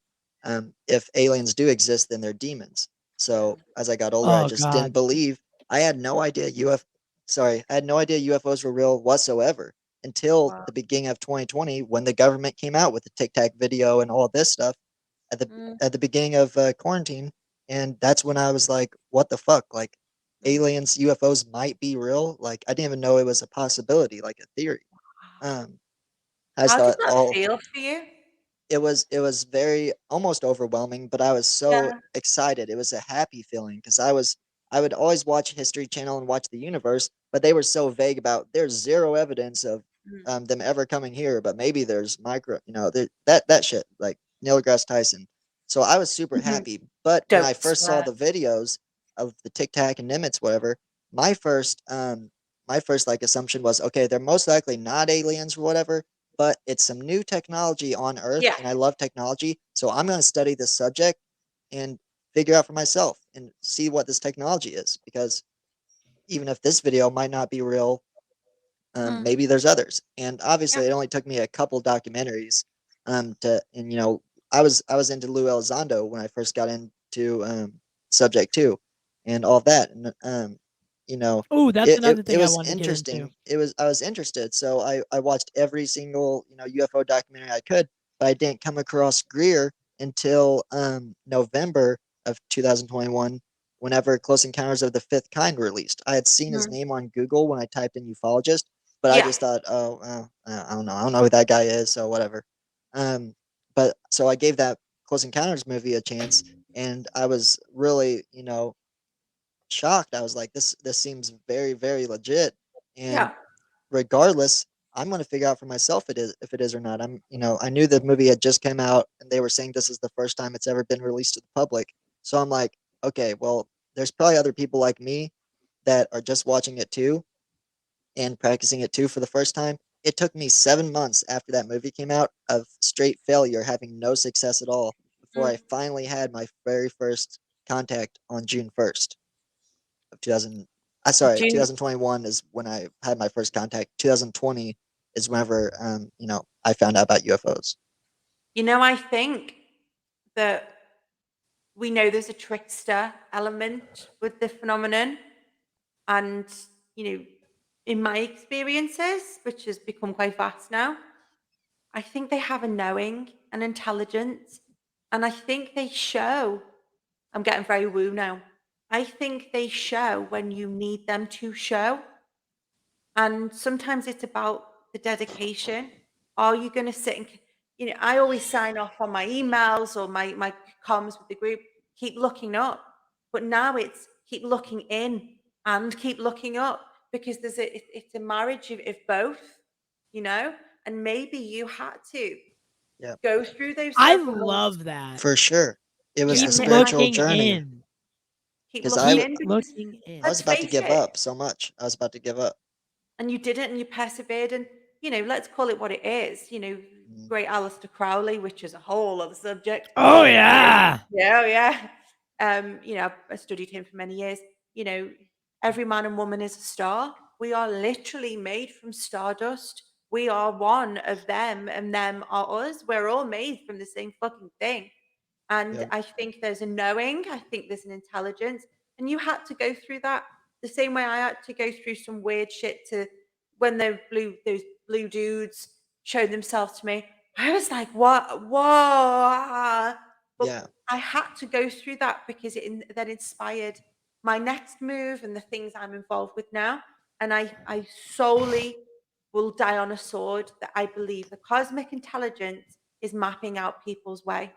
Speaker 3: if aliens do exist, then they're demons.
Speaker 2: Yeah.
Speaker 3: So as I got older, I
Speaker 1: Oh
Speaker 3: just didn't
Speaker 1: God.
Speaker 3: believe. I had no idea I had no idea UFOs were real whatsoever until
Speaker 2: Wow.
Speaker 3: the beginning of 2020 when the government came out with the Tic Tac video and all this stuff at the
Speaker 2: Mm,
Speaker 3: at the beginning of quarantine, and that's when I was like, "What the fuck?" Like,
Speaker 2: mm.
Speaker 3: aliens, UFOs might be real. Like, I didn't even know it was a possibility, like a theory. Um, I just
Speaker 2: How did
Speaker 3: thought,
Speaker 2: that
Speaker 3: oh,
Speaker 2: feel for you?
Speaker 3: it was very almost overwhelming, but I was so
Speaker 2: Yeah.
Speaker 3: excited. It was a happy feeling because I would always watch History Channel and watch the universe, but they were so vague about there's zero evidence of
Speaker 2: Mm,
Speaker 3: them ever coming here, but maybe there's that shit like Neil deGrasse Tyson. So I was super
Speaker 2: mhm.
Speaker 3: happy. But when I
Speaker 2: Don't
Speaker 3: first saw
Speaker 2: swear.
Speaker 3: the videos of the Tic Tac and Nimitz, whatever, my first my first like assumption was okay, they're most likely not aliens or whatever, but it's some new technology on Earth,
Speaker 2: Yeah.
Speaker 3: and I love technology. So I'm going to study this subject and figure out for myself and see what this technology is. Because even if this video might not be real,
Speaker 2: Mm,
Speaker 3: maybe there's others. And
Speaker 2: yeah.
Speaker 3: obviously, it only took me a couple documentaries and I was into Lou Elizondo when I first got into subject two and all that. And you know,
Speaker 1: Oh, that's another
Speaker 3: it
Speaker 1: thing I
Speaker 3: was
Speaker 1: wanted to get into.
Speaker 3: interesting. I was interested, so I watched every single UFO documentary I could, but I didn't come across Greer until November of 2021, whenever Close Encounters of the Fifth Kind released. I had seen his
Speaker 2: Mhm.
Speaker 3: name on Google when I typed in ufologist, but I
Speaker 2: Yeah.
Speaker 3: just thought, oh, I don't know who that guy is, so whatever. Um, but so I gave that Close Encounters movie a chance, and I was really, shocked. I was like, this seems very, very legit. And
Speaker 2: Yeah.
Speaker 3: regardless, I'm going to figure out for myself if it is or not. I knew the movie had just come out, and they were saying this is the first time it's ever been released to the public. So I'm like, okay, well, there's probably other people like me that are just watching it too and practicing it too for the first time. it took me 7 months after that movie came out of straight failure, having no success at all, before I
Speaker 2: Mm.
Speaker 3: finally had my very first contact on June 1st of 2000. Sorry,
Speaker 2: June,
Speaker 3: 2021 is when I had my first contact. 2020 is whenever I found out about UFOs.
Speaker 2: I think that we know there's a trickster element with the phenomenon. And, you know, in my experiences, which has become quite vast now, I think they have a knowing and intelligence. And I think they show, I'm getting very woo now. I think they show when you need them to show. And sometimes it's about the dedication. Are you going to sit and, I always sign off on my emails or my comms with the group, keep looking up. But now it's keep looking in and keep looking up because it's a marriage of both, you know? And maybe you had to
Speaker 3: Yeah,
Speaker 2: go through those
Speaker 1: I
Speaker 2: several months.
Speaker 1: love that.
Speaker 3: for sure. It was
Speaker 2: You
Speaker 3: a
Speaker 1: Keep
Speaker 2: I
Speaker 3: spiritual
Speaker 1: looking
Speaker 3: journey
Speaker 1: in.
Speaker 2: keep
Speaker 3: because
Speaker 2: looking
Speaker 3: I
Speaker 1: Keep
Speaker 2: in because
Speaker 1: looking
Speaker 3: I
Speaker 1: in.
Speaker 3: was
Speaker 2: let's
Speaker 3: about to
Speaker 2: face
Speaker 3: give
Speaker 2: it,
Speaker 3: up so much. I was about to give up.
Speaker 2: and you did it and you persevered and let's call it what it is.
Speaker 3: Mhm.
Speaker 2: Great Alistair Crowley, which is a whole other subject.
Speaker 1: Oh
Speaker 2: you know
Speaker 1: yeah.
Speaker 2: yeah, oh, yeah. I studied him for many years. you know every man and woman is a star. We are literally made from stardust. We are one of them and them are us. We're all made from the same fucking thing. And
Speaker 3: Yep.
Speaker 2: I think there's a knowing, I think there's an intelligence. And you had to go through that the same way I had to go through some weird shit to when those blue dudes showed themselves to me. I was like, what? Whoa. But
Speaker 3: Yeah.
Speaker 2: I had to go through that because that inspired my next move and the things I'm involved with now. And I solely will die on a sword that I believe the cosmic intelligence is mapping out people's way,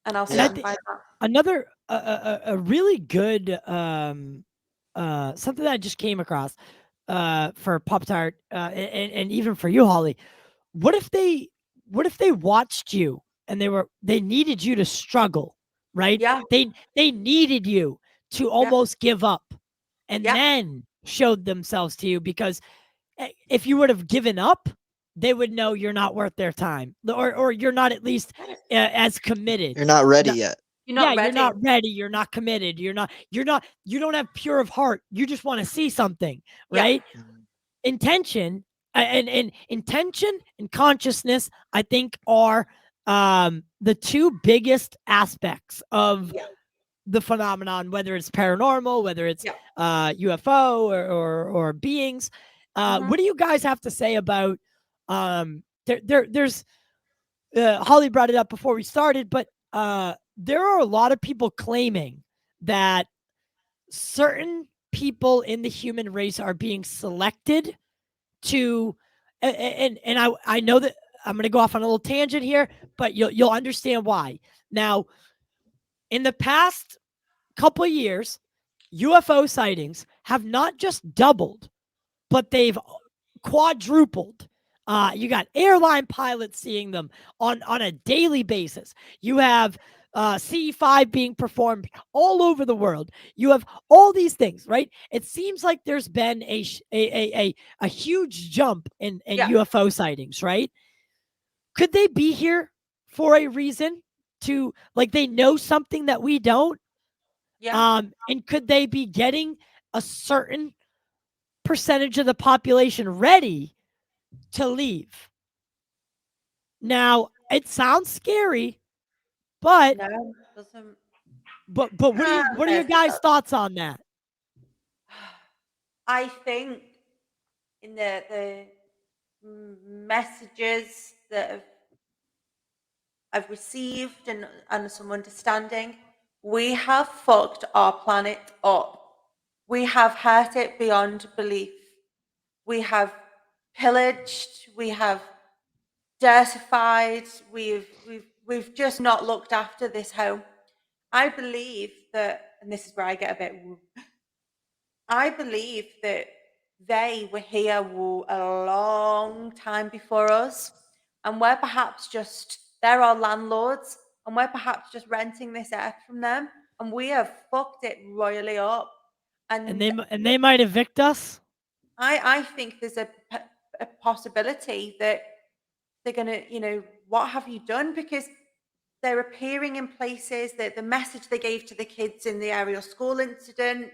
Speaker 2: and I'll
Speaker 1: And I
Speaker 3: Yeah.
Speaker 2: stand
Speaker 1: think
Speaker 2: by that.
Speaker 1: another a really good something that I just came across for Pop-Tart and even for you, Holly. What if they watched you and they needed you to struggle, right?
Speaker 2: Yeah,
Speaker 1: They needed you to
Speaker 2: yeah,
Speaker 1: almost give up and
Speaker 2: yeah,
Speaker 1: then showed themselves to you because if you would have given up, they would know you're not worth their time or you're not at least as committed.
Speaker 3: You're not ready
Speaker 1: No,
Speaker 3: yet.
Speaker 2: you're
Speaker 1: yeah,
Speaker 2: not
Speaker 1: you're
Speaker 2: ready.
Speaker 1: not ready. You're not committed. You don't have pure of heart. You just want to see something,
Speaker 2: Yeah,
Speaker 1: right?
Speaker 3: Mhm.
Speaker 1: Intention and intention and consciousness, I think, are the two biggest aspects of
Speaker 2: yeah,
Speaker 1: the phenomenon, whether it's paranormal, whether it's
Speaker 2: yeah.
Speaker 1: UFO or beings.
Speaker 2: Hmm.
Speaker 1: What do you guys have to say about there's Holly brought it up before we started, but there are a lot of people claiming that certain people in the human race are being selected to and I know that I'm going to go off on a little tangent here, but you'll understand why. Now, in the past couple of years, UFO sightings have not just doubled, but they've quadrupled. You got airline pilots seeing them on a daily basis. You have C5 being performed all over the world. You have all these things, right? It seems like there's been a huge jump in
Speaker 2: Yeah,
Speaker 1: UFO sightings, right? Could they be here for a reason? To like they know something that we don't,
Speaker 2: yeah.
Speaker 1: and could they be getting a certain percentage of the population ready to leave? Now, it sounds scary, but
Speaker 2: No, doesn't.
Speaker 1: what are your
Speaker 2: Yes, it
Speaker 1: guys'
Speaker 2: does.
Speaker 1: thoughts on that?
Speaker 2: I think in the messages that I've received and some understanding, we have fucked our planet up. We have hurt it beyond belief. We have pillaged. We have dirtified. We've just not looked after this home. I believe that, and this is where I get a bit. I believe that they were here a long time before us, and we're perhaps just they're our landlords, and we're perhaps just renting this earth from them, and we have fucked it royally up.
Speaker 1: And
Speaker 2: And
Speaker 1: they might evict us.
Speaker 2: I think there's a possibility that they're going to, what have you done? Because they're appearing in places that the message they gave to the kids in the Ariel school incident,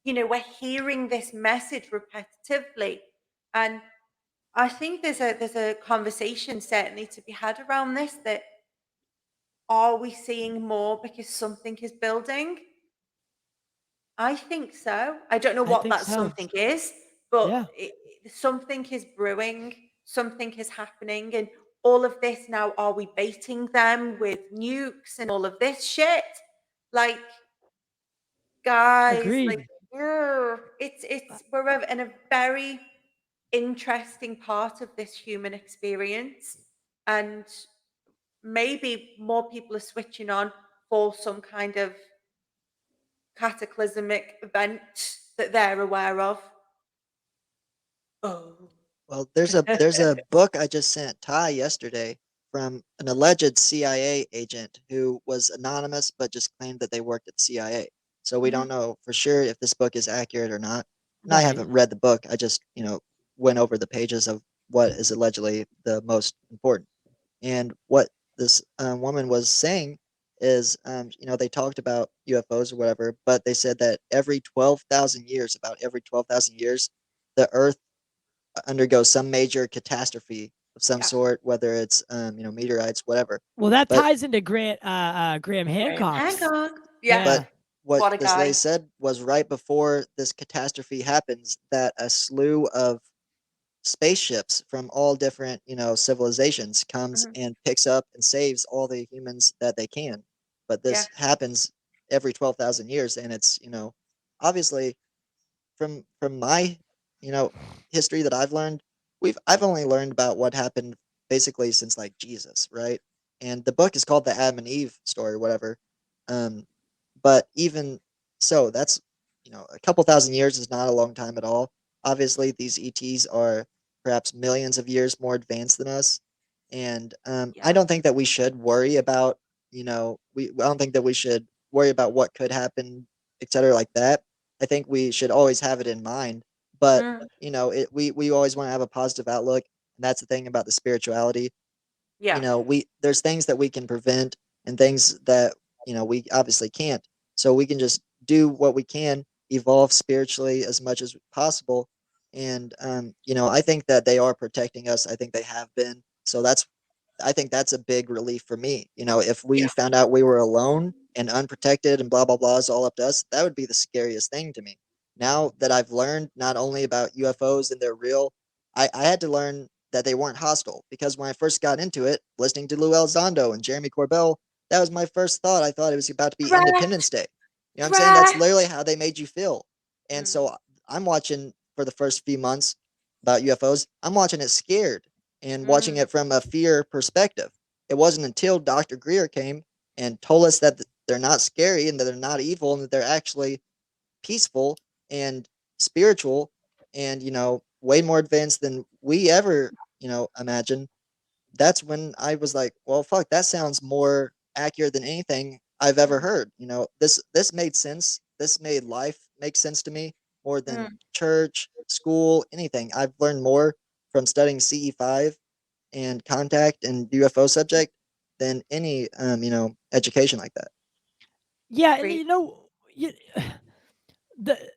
Speaker 2: we're hearing this message repetitively. And I think there's a conversation certainly to be had around this, that are we seeing more because something is building? I think so. I don't know
Speaker 1: I
Speaker 2: what
Speaker 1: think
Speaker 2: that
Speaker 1: so.
Speaker 2: something is, but
Speaker 1: Yeah,
Speaker 2: something is brewing, something is happening, and all of this now, are we baiting them with nukes and all of this shit? Like, guys, like,
Speaker 1: agreed.
Speaker 2: it's we're in a very interesting part of this human experience, and maybe more people are switching on for some kind of cataclysmic event that they're aware of. Oh.
Speaker 3: Well, there's a book I just sent Ty yesterday from an alleged CIA agent who was anonymous but just claimed that they worked at the CIA. So we
Speaker 2: Mhm.
Speaker 3: don't know for sure if this book is accurate or not. And I
Speaker 1: Right.
Speaker 3: haven't read the book. I just, went over the pages of what is allegedly the most important. And what this woman was saying is, they talked about UFOs or whatever, but they said that every 12,000 years, about every 12,000 years, the Earth undergo some major catastrophe of some
Speaker 2: Yeah.
Speaker 3: sort, whether it's meteorites, whatever.
Speaker 1: Well, that
Speaker 3: But
Speaker 1: ties into Graham
Speaker 2: Graham
Speaker 1: Hancock's.
Speaker 2: Hancock. Yeah.
Speaker 3: but
Speaker 1: Yeah.
Speaker 3: what
Speaker 2: What a
Speaker 3: this lady
Speaker 2: guy.
Speaker 3: said was right before this catastrophe happens that a slew of spaceships from all different civilizations comes
Speaker 2: Mhm.
Speaker 3: and picks up and saves all the humans that they can. But
Speaker 2: Yeah.
Speaker 3: this happens every 12,000 years, and it's obviously from my you know history that I've learned, I've only learned about what happened basically since like Jesus, right? And the book is called the Adam and Eve story or whatever. Um, but even so, that's a couple thousand years is not a long time at all. Obviously, these ETs are perhaps millions of years more advanced than us, and I
Speaker 2: Yeah.
Speaker 3: don't think that we should worry about I don't think that we should worry about what could happen, etc. like that. I think we should always have it in mind. But
Speaker 2: Mm.
Speaker 3: we always want to have a positive outlook, and that's the thing about the spirituality.
Speaker 2: Yeah.
Speaker 3: We there's things that we can prevent and things that we obviously can't. So we can just do what we can, evolve spiritually as much as possible. And I think that they are protecting us. I think they have been. So I think that's a big relief for me. If we
Speaker 2: Yeah.
Speaker 3: found out we were alone and unprotected and blah blah blah is all up to us, that would be the scariest thing to me. Now that I've learned not only about UFOs and they're real, I had to learn that they weren't hostile, because when I first got into it, listening to Lou Elizondo and Jeremy Corbell, that was my first thought. I thought it was about to be
Speaker 2: Correct.
Speaker 3: Independence Day. You know what I'm saying? That's
Speaker 2: Correct.
Speaker 3: literally how they made you feel. And
Speaker 2: Mm.
Speaker 3: so I'm watching for the first few months about UFOs. I'm watching it scared and watching
Speaker 2: Mm.
Speaker 3: it from a fear perspective. It wasn't until Dr. Greer came and told us that they're not scary and that they're not evil and that they're actually peaceful and spiritual and way more advanced than we ever imagine. That's when I was like, well, fuck, that sounds more accurate than anything I've ever
Speaker 2: Mm.
Speaker 3: heard. This made sense. This made life make sense to me more than
Speaker 2: Mm.
Speaker 3: church, school, anything. I've learned more from studying CE5 and contact and UFO subject than any education like that.
Speaker 1: Yeah, and
Speaker 2: Great.
Speaker 1: the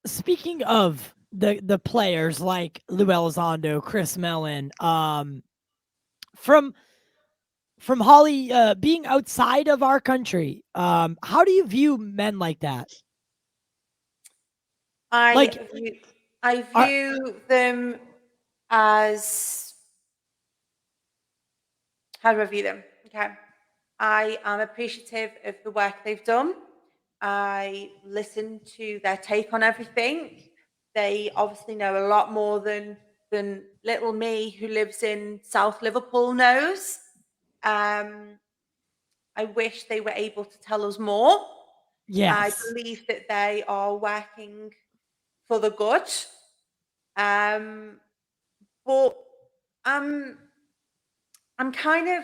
Speaker 1: speaking of the players like Lou Elizondo, Chris Mellon, from Holly being outside of our country, how do you view men like that? Like,
Speaker 2: I view, I
Speaker 1: are
Speaker 2: view them as, how do I view them? Okay. I am appreciative of the work they've done. I listen to their take on everything. They obviously know a lot more than little me who lives in South Liverpool knows. Um, I wish they were able to tell us more. I
Speaker 1: yes,
Speaker 2: believe that they are working for the good. Um, but I'm I'm kind of,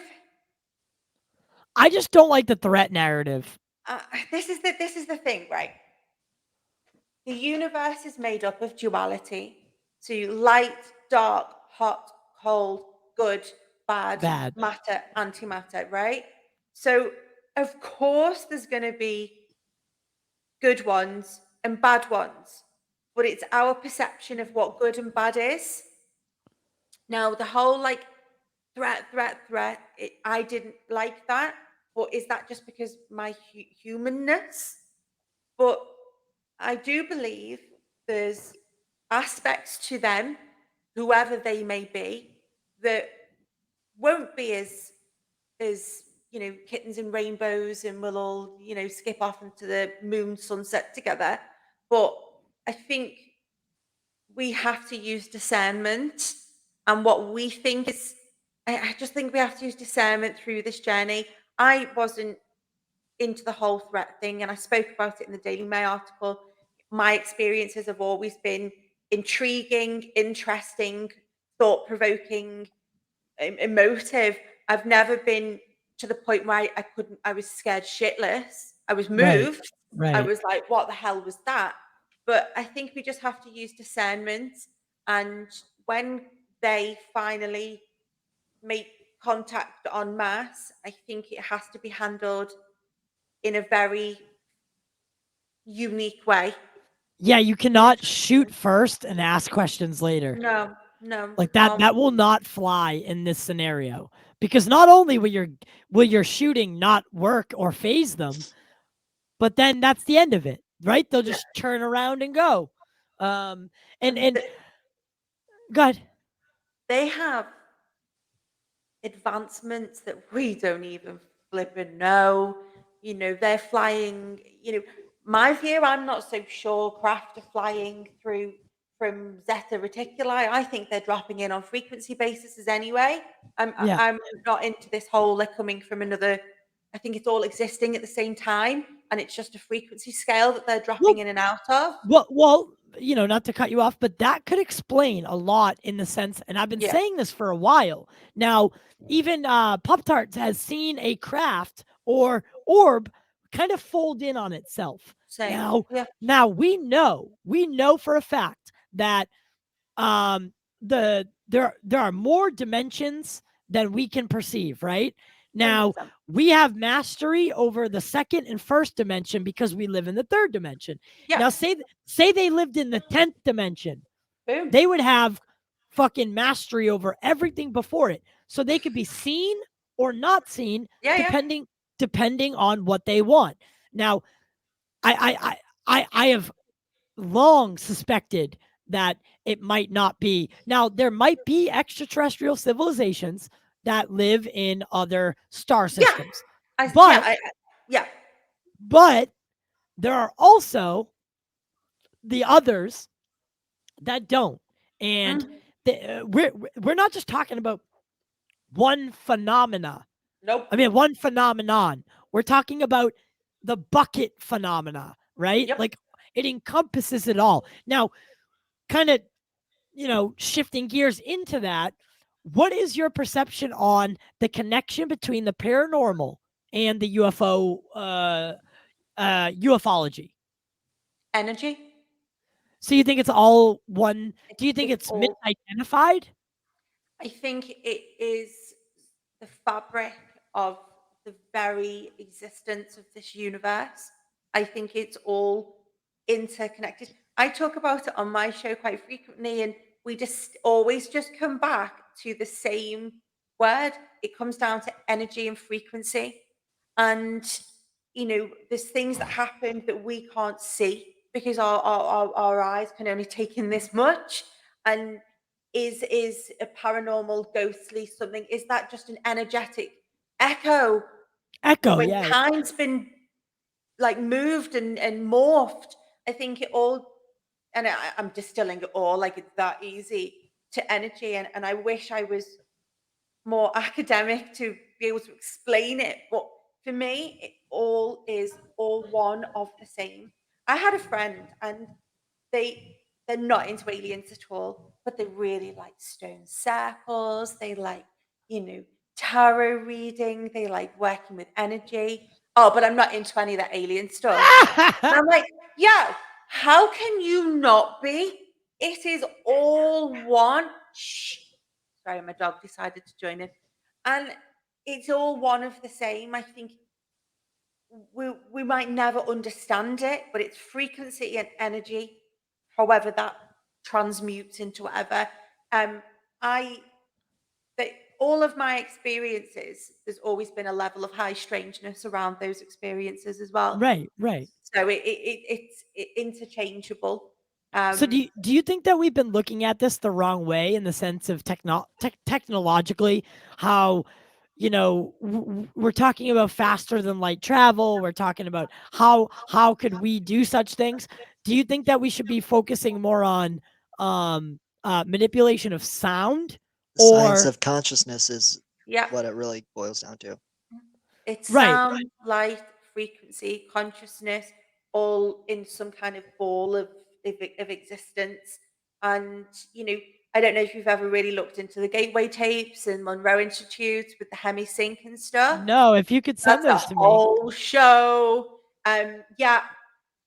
Speaker 1: I just don't like the threat narrative.
Speaker 2: uh, this is the thing, right? The universe is made up of duality, so light, dark, hot, cold, good, bad,
Speaker 1: Bad.
Speaker 2: matter, antimatter, right? So, of course, there's going to be good ones and bad ones, but it's our perception of what good and bad is. Now, the whole like threat, I didn't like that. But is that just because my humanness? But I do believe there's aspects to them, whoever they may be, that won't be as kittens and rainbows, and we'll all skip off into the moon sunset together. But I think we have to use discernment, and what we think is, I just think we have to use discernment through this journey. I wasn't into the whole threat thing, and I spoke about it in the Daily Mail article. My experiences have always been intriguing, interesting, thought provoking, emotive. I've never been to the point where I couldn't, I was scared shitless. I was
Speaker 1: Right.
Speaker 2: moved. I
Speaker 1: Right.
Speaker 2: was like, what the hell was that? But I think we just have to use discernment. And when they finally make contact en masse, I think it has to be handled in a very unique way.
Speaker 1: Yeah, you cannot shoot first and ask questions later.
Speaker 2: No, no.
Speaker 1: Like that will not fly in this scenario, because not only will your shooting not work or phase them, but then that's the end of it, right? They'll
Speaker 2: Yeah.
Speaker 1: just turn around and go. And
Speaker 2: And
Speaker 1: go ahead.
Speaker 2: they have advancements that we don't even flipping know. They're flying, my view, I'm not so sure craft are flying through from Zeta Reticuli. I think they're dropping in on frequency basis anyway.
Speaker 1: Yeah.
Speaker 2: I'm not into this whole they're coming from another. I think it's all existing at the same time, and it's just a frequency scale that they're dropping
Speaker 1: Well,
Speaker 2: in and out of.
Speaker 1: well, not to cut you off, but that could explain a lot in the sense, and I've been
Speaker 2: Yeah,
Speaker 1: saying this for a while now. Even Pop-Tart has seen a craft or orb kind of fold in on itself.
Speaker 2: same.
Speaker 1: Now,
Speaker 2: Yeah,
Speaker 1: now we know for a fact that there are more dimensions than we can perceive, right? Now
Speaker 2: 100%.
Speaker 1: we have mastery over the second and first dimension because we live in the third dimension.
Speaker 2: Yeah,
Speaker 1: Now say they lived in the 10th dimension,
Speaker 2: boom.
Speaker 1: they would have fucking mastery over everything before it. So they could be seen or not seen
Speaker 2: Yeah, yeah.
Speaker 1: depending on what they want. Now I have long suspected that it might not be. Now, there might be extraterrestrial civilizations that live in other star
Speaker 2: Yeah,
Speaker 1: systems,
Speaker 2: I yeah,
Speaker 1: but
Speaker 2: yeah.
Speaker 1: but there are also the others that don't, and
Speaker 2: Mm.
Speaker 1: we're not just talking about one phenomena.
Speaker 2: Nope.
Speaker 1: I mean, one phenomenon. We're talking about the bucket phenomena, right?
Speaker 2: Yep.
Speaker 1: Like it encompasses it all. Now, kind of shifting gears into that, what is your perception on the connection between the paranormal and the UFO ufology?
Speaker 2: Energy.
Speaker 1: So you think it's all one?
Speaker 2: I
Speaker 1: Do you
Speaker 2: think
Speaker 1: think
Speaker 2: it's
Speaker 1: it's
Speaker 2: all.
Speaker 1: misidentified?
Speaker 2: I think it is the fabric of the very existence of this universe. I think it's all interconnected. I talk about it on my show quite frequently, and we just always just come back to the same word. It comes down to energy and frequency. And, there's things that happen that we can't see because our eyes can only take in this much. And is a paranormal, ghostly something? Is that just an energetic echo
Speaker 1: Echo,
Speaker 2: when
Speaker 1: yeah.
Speaker 2: time's been like moved and morphed? I think it all, and I'm distilling it all like it's that easy to energy. And I wish I was more academic to be able to explain it. But for me, it all is all one of the same. I had a friend, and they're not into aliens at all, but they really like stone circles. They like, tarot reading. They like working with energy. Oh, but I'm not into any of that alien stuff. And I'm like, yeah, how can you not be? It is all one. Shh. Sorry, my dog decided to join in. And it's all one of the same. I think we might never understand it, but it's frequency and energy, however that transmutes into whatever. I that all of my experiences, there's always been a level of high strangeness around those experiences as well.
Speaker 1: Right, right.
Speaker 2: So it's interchangeable.
Speaker 1: So do you think that we've been looking at this the wrong way in the sense of technologically, how we're talking about faster than light travel, we're talking about how could we do such things? Do you think that we should be focusing more on manipulation of sound,
Speaker 3: The science
Speaker 1: or
Speaker 3: of consciousness is
Speaker 2: Yeah,
Speaker 3: what it really boils down to.
Speaker 2: it's
Speaker 1: right?
Speaker 2: sound, light, frequency, consciousness, all in some kind of ball of existence. And I don't know if you've ever really looked into the Gateway tapes and Monroe Institute with the Hemi-Sync and stuff.
Speaker 1: No, if you could send
Speaker 2: That's a
Speaker 1: those to me.
Speaker 2: whole show. Yeah,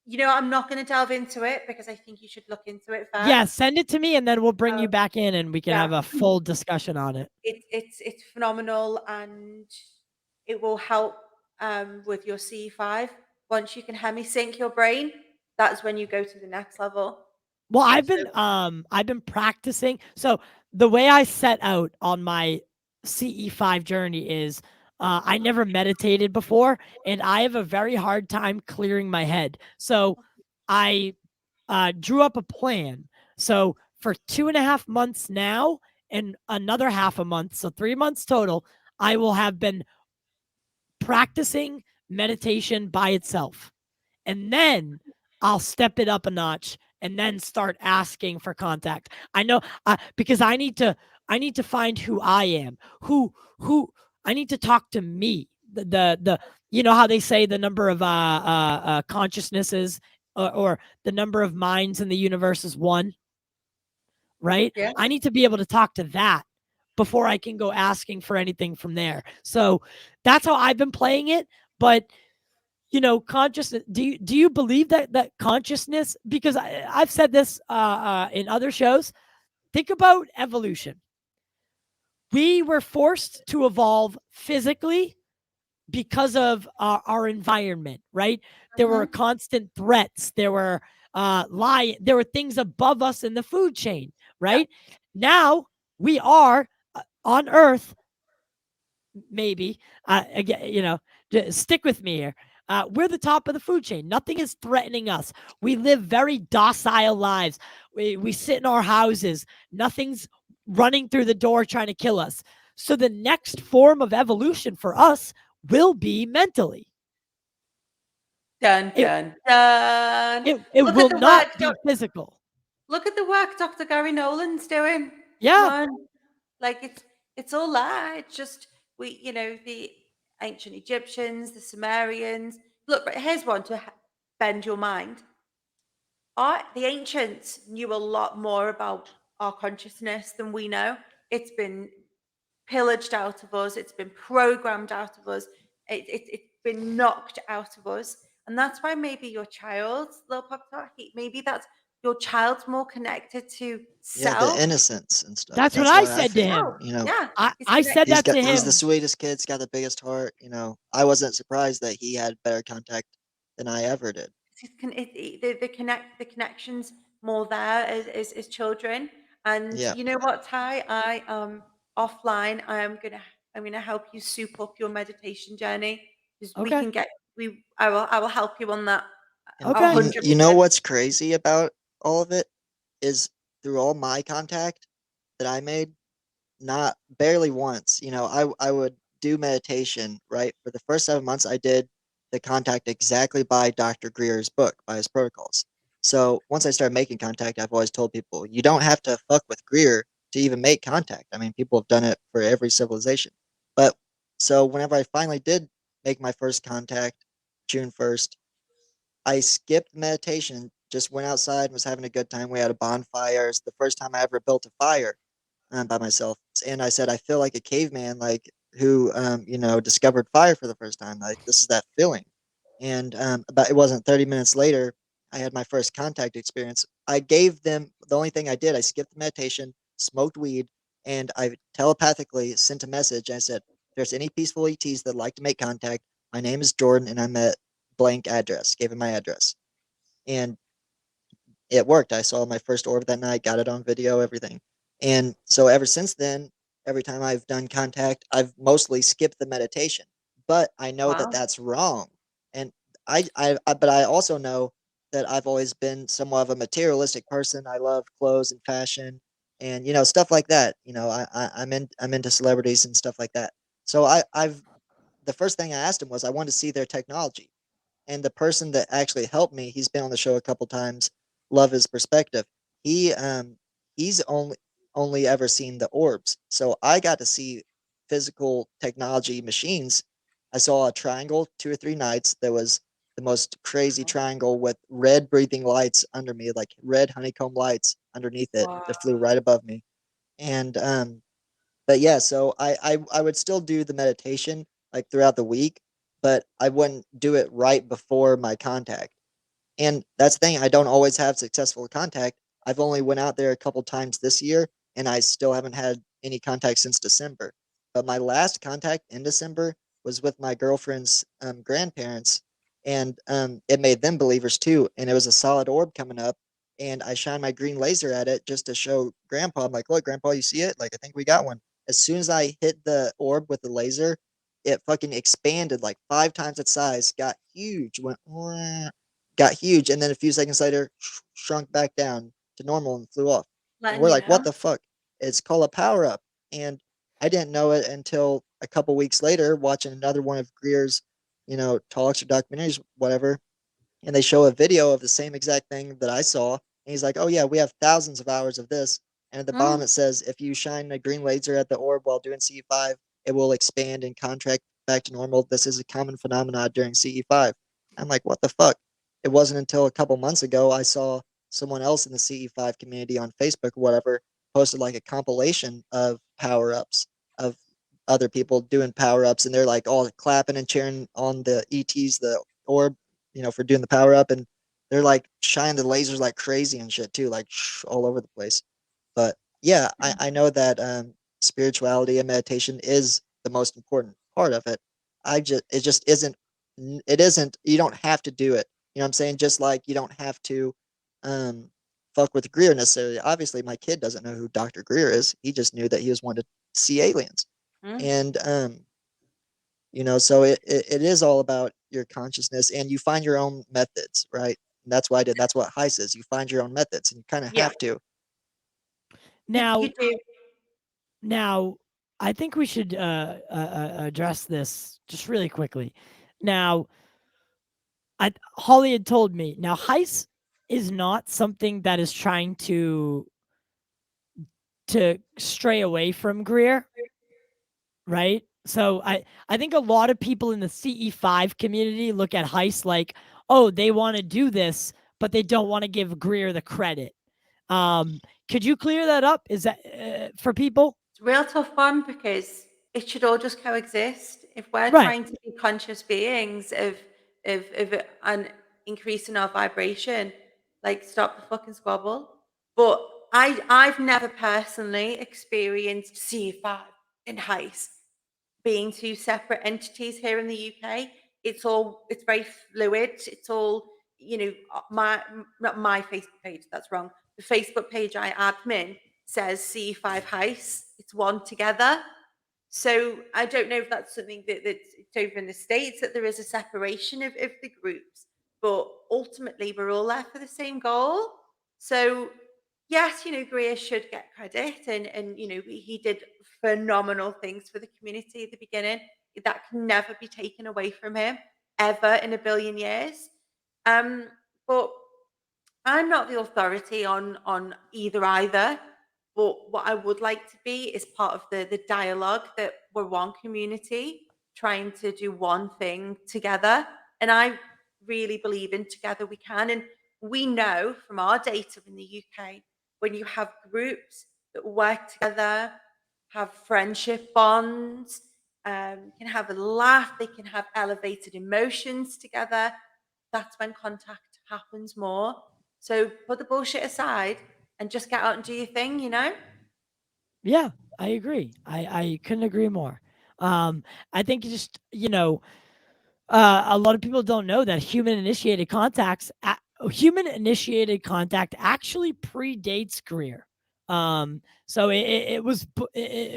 Speaker 2: I'm not going to delve into it because I think you should look into it first.
Speaker 1: Yeah, send it to me and then we'll bring you
Speaker 2: Um,
Speaker 1: back in and we can
Speaker 2: yeah.
Speaker 1: have a full discussion on it.
Speaker 2: It's phenomenal, and it will help with your C5. Once you can hemi-sync your brain, that's when you go to the next level.
Speaker 1: Well,
Speaker 2: So
Speaker 1: I've been practicing. So the way I set out on my CE5 journey is I never meditated before and I have a very hard time clearing my head. So I drew up a plan. So for 2.5 months now and another half a month, so 3 months total, I will have been practicing meditation by itself. And then I'll step it up a notch and then start asking for contact. I know because I need to find who I am. Who I need to talk to me. The you know how they say the number of consciousnesses or the number of minds in the universe is one, right?
Speaker 2: yeah,
Speaker 1: I need to be able to talk to that before I can go asking for anything from there. So that's how I've been playing it. But consciousness, do you believe that consciousness, because I've said this in other shows, think about evolution. We were forced to evolve physically because of our environment, right? There were constant threats, there were there were things above us in the food chain,
Speaker 2: yeah,
Speaker 1: right? Now we are on earth, maybe again, stick with me here. We're the top of the food chain. Nothing is threatening us. We live very docile lives. We sit in our houses. Nothing's running through the door trying to kill us. So the next form of evolution for us will be mentally.
Speaker 2: dun
Speaker 1: It
Speaker 2: dun dun.
Speaker 1: it
Speaker 2: Look at
Speaker 1: will
Speaker 2: the
Speaker 1: not
Speaker 2: work.
Speaker 1: be physical.
Speaker 2: Look at the work Dr. Gary Nolan's doing. Come
Speaker 1: Yeah.
Speaker 2: on, like it's all there. It's just the ancient Egyptians, the Sumerians. Look, right, here's one to bend your mind. The ancients knew a lot more about our consciousness than we know. It's been pillaged out of us. It's been programmed out of us. It's been knocked out of us. And that's why maybe your child's little Pop-Tart, maybe that's your child's more connected to
Speaker 3: Yeah, the
Speaker 2: self.
Speaker 3: innocence and stuff.
Speaker 1: That's what
Speaker 3: That's
Speaker 1: I
Speaker 3: what I
Speaker 1: said to
Speaker 3: feel.
Speaker 1: him.
Speaker 2: Yeah.
Speaker 1: I said that to
Speaker 3: He's the
Speaker 1: him.
Speaker 3: sweetest kid. He's got the biggest heart. I wasn't surprised that he had better contact than I ever did.
Speaker 2: The connections more there as children. And
Speaker 3: Yeah.
Speaker 2: you know what, Ty? I offline. I'm gonna help you soup up your meditation journey because we
Speaker 1: Okay.
Speaker 2: can get we. I will help you on that.
Speaker 3: And
Speaker 2: A
Speaker 1: Okay.
Speaker 2: hundred
Speaker 3: you know
Speaker 2: percent.
Speaker 3: what's crazy about all of it is through all my contact that I made, not barely once. I would do meditation, right? For the first 7 months, I did the contact exactly by Dr. Greer's book, by his protocols. So once I started making contact, I've always told people, you don't have to fuck with Greer to even make contact. I mean, people have done it for every civilization. But so whenever I finally did make my first contact, June 1st, I skipped meditation, just went outside, was having a good time. We had a bonfire. It's the first time I ever built a fire by myself. And I said, I feel like a caveman, like who, discovered fire for the first time. Like this is that feeling. And but it wasn't 30 minutes later, I had my first contact experience. I gave them the only thing I did. I skipped the meditation, smoked weed, and I telepathically sent a message. And I said, "If there's any peaceful ETs that'd like to make contact, my name is Jordan, and I'm at blank address." Gave him my address, and it worked. I saw my first orb that night, got it on video, everything. And so ever since then, every time I've done contact, I've mostly skipped the meditation. But I know that
Speaker 2: Wow.
Speaker 3: that's wrong. And but I also know that I've always been somewhat of a materialistic person. I love clothes and fashion and, stuff like that. I'm into celebrities and stuff like that. So I've the first thing I asked him was I wanted to see their technology, and the person that actually helped me, he's been on the show a couple times. Love his perspective. He's only ever seen the orbs, so I got to see physical technology machines. I saw a triangle 2 or 3 nights. There was the most crazy triangle with red breathing lights under me, like red honeycomb lights underneath it
Speaker 2: Wow.
Speaker 3: that flew right above me. And but yeah, so I would still do the meditation like throughout the week, but I wouldn't do it right before my contact. And that's the thing, I don't always have successful contact. I've only went out there a couple times this year, and I still haven't had any contact since December. But my last contact in December was with my girlfriend's grandparents, and it made them believers too. And it was a solid orb coming up, and I shined my green laser at it just to show Grandpa. I'm like, "Look, Grandpa, you see it? Like, I think we got one." As soon as I hit the orb with the laser, it fucking expanded like 5 times its size, got huge, got huge, and then a few seconds later shrunk back down to normal and flew off. And
Speaker 2: Letting
Speaker 3: we're
Speaker 2: you
Speaker 3: like, "What
Speaker 2: know.
Speaker 3: the fuck?" It's called a power up. And I didn't know it until a couple weeks later, watching another one of Greer's, talks or documentaries, whatever, and they show a video of the same exact thing that I saw. And he's like, "Oh yeah, we have thousands of hours of this." And at the bottom
Speaker 2: Mm,
Speaker 3: it says, "If you shine a green laser at the orb while doing CE5, it will expand and contract back to normal. This is a common phenomenon during CE5." I'm like, "What the fuck?" It wasn't until a couple months ago I saw someone else in the CE5 community on Facebook or whatever posted like a compilation of power ups of other people doing power ups, and they're like all clapping and cheering on the ETs, the orb, for doing the power up, and they're like shining the lasers like crazy and shit too, like all over the place. But yeah, I know that spirituality and meditation is the most important part of it. It just isn't. It isn't. You don't have to do it. You know what I'm saying? Just like you don't have to um, fuck with Greer necessarily. Obviously, my kid doesn't know who Dr. Greer is. He just knew that he was wanting to see aliens,
Speaker 2: mm.
Speaker 3: and so it is all about your consciousness, and you find your own methods, right? And that's what I did. That's what HICE is. You find your own methods, and you kind of
Speaker 2: Yeah,
Speaker 3: have to.
Speaker 2: you
Speaker 1: Now,
Speaker 2: do.
Speaker 1: now, I think we should address this just really quickly. Now, Holly had told me. Now, Heist is not something that is trying to stray away from Greer, right? So I think a lot of people in the CE5 community look at Heist like, oh, they want to do this, but they don't want to give Greer the credit. Could you clear that up? Is that for people?
Speaker 2: It's a real tough one because it should all just coexist. If we're
Speaker 1: Right.
Speaker 2: trying to be conscious beings of an increase in our vibration, like stop the fucking squabble. But I've never personally experienced C5 in HICE being two separate entities here in the UK. It's very fluid. It's all, not my Facebook page, that's wrong. The Facebook page I admin says C5 Heist. It's one together. So I don't know if that's something that's it's over in the States, that there is a separation of the groups, but ultimately we're all there for the same goal. So yes, Greer should get credit, and he did phenomenal things for the community at the beginning. That can never be taken away from him ever in a billion years. Um, but I'm not the authority on either. But what I would like to be is part of the dialogue, that we're one community trying to do one thing together. And I really believe in together we can. And we know from our data in the UK, when you have groups that work together, have friendship bonds, can have a laugh, they can have elevated emotions together, that's when contact happens more. So put the bullshit aside and just get out and do your thing.
Speaker 1: Yeah. I agree. I couldn't agree more. Um, I think just, a lot of people don't know that human initiated contact actually predates Greer. So it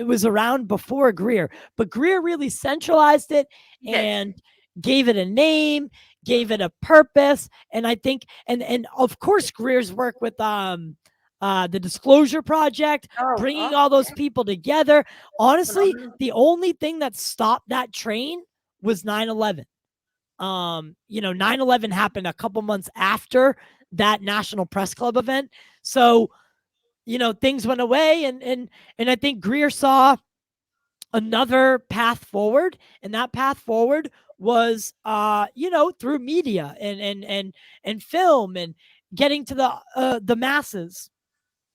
Speaker 1: was around before Greer, but Greer really centralized it
Speaker 2: He did.
Speaker 1: and gave it a name, gave it a purpose, and I think and of course Greer's work with the Disclosure Project,
Speaker 2: Oh,
Speaker 1: bringing
Speaker 2: oh,
Speaker 1: all those people together. Honestly,
Speaker 2: phenomenal.
Speaker 1: the only thing that stopped that train was 9/11. 9/11 happened a couple months after that National Press Club event. So, things went away and I think Greer saw another path forward, and that path forward was through media and film and getting to the masses.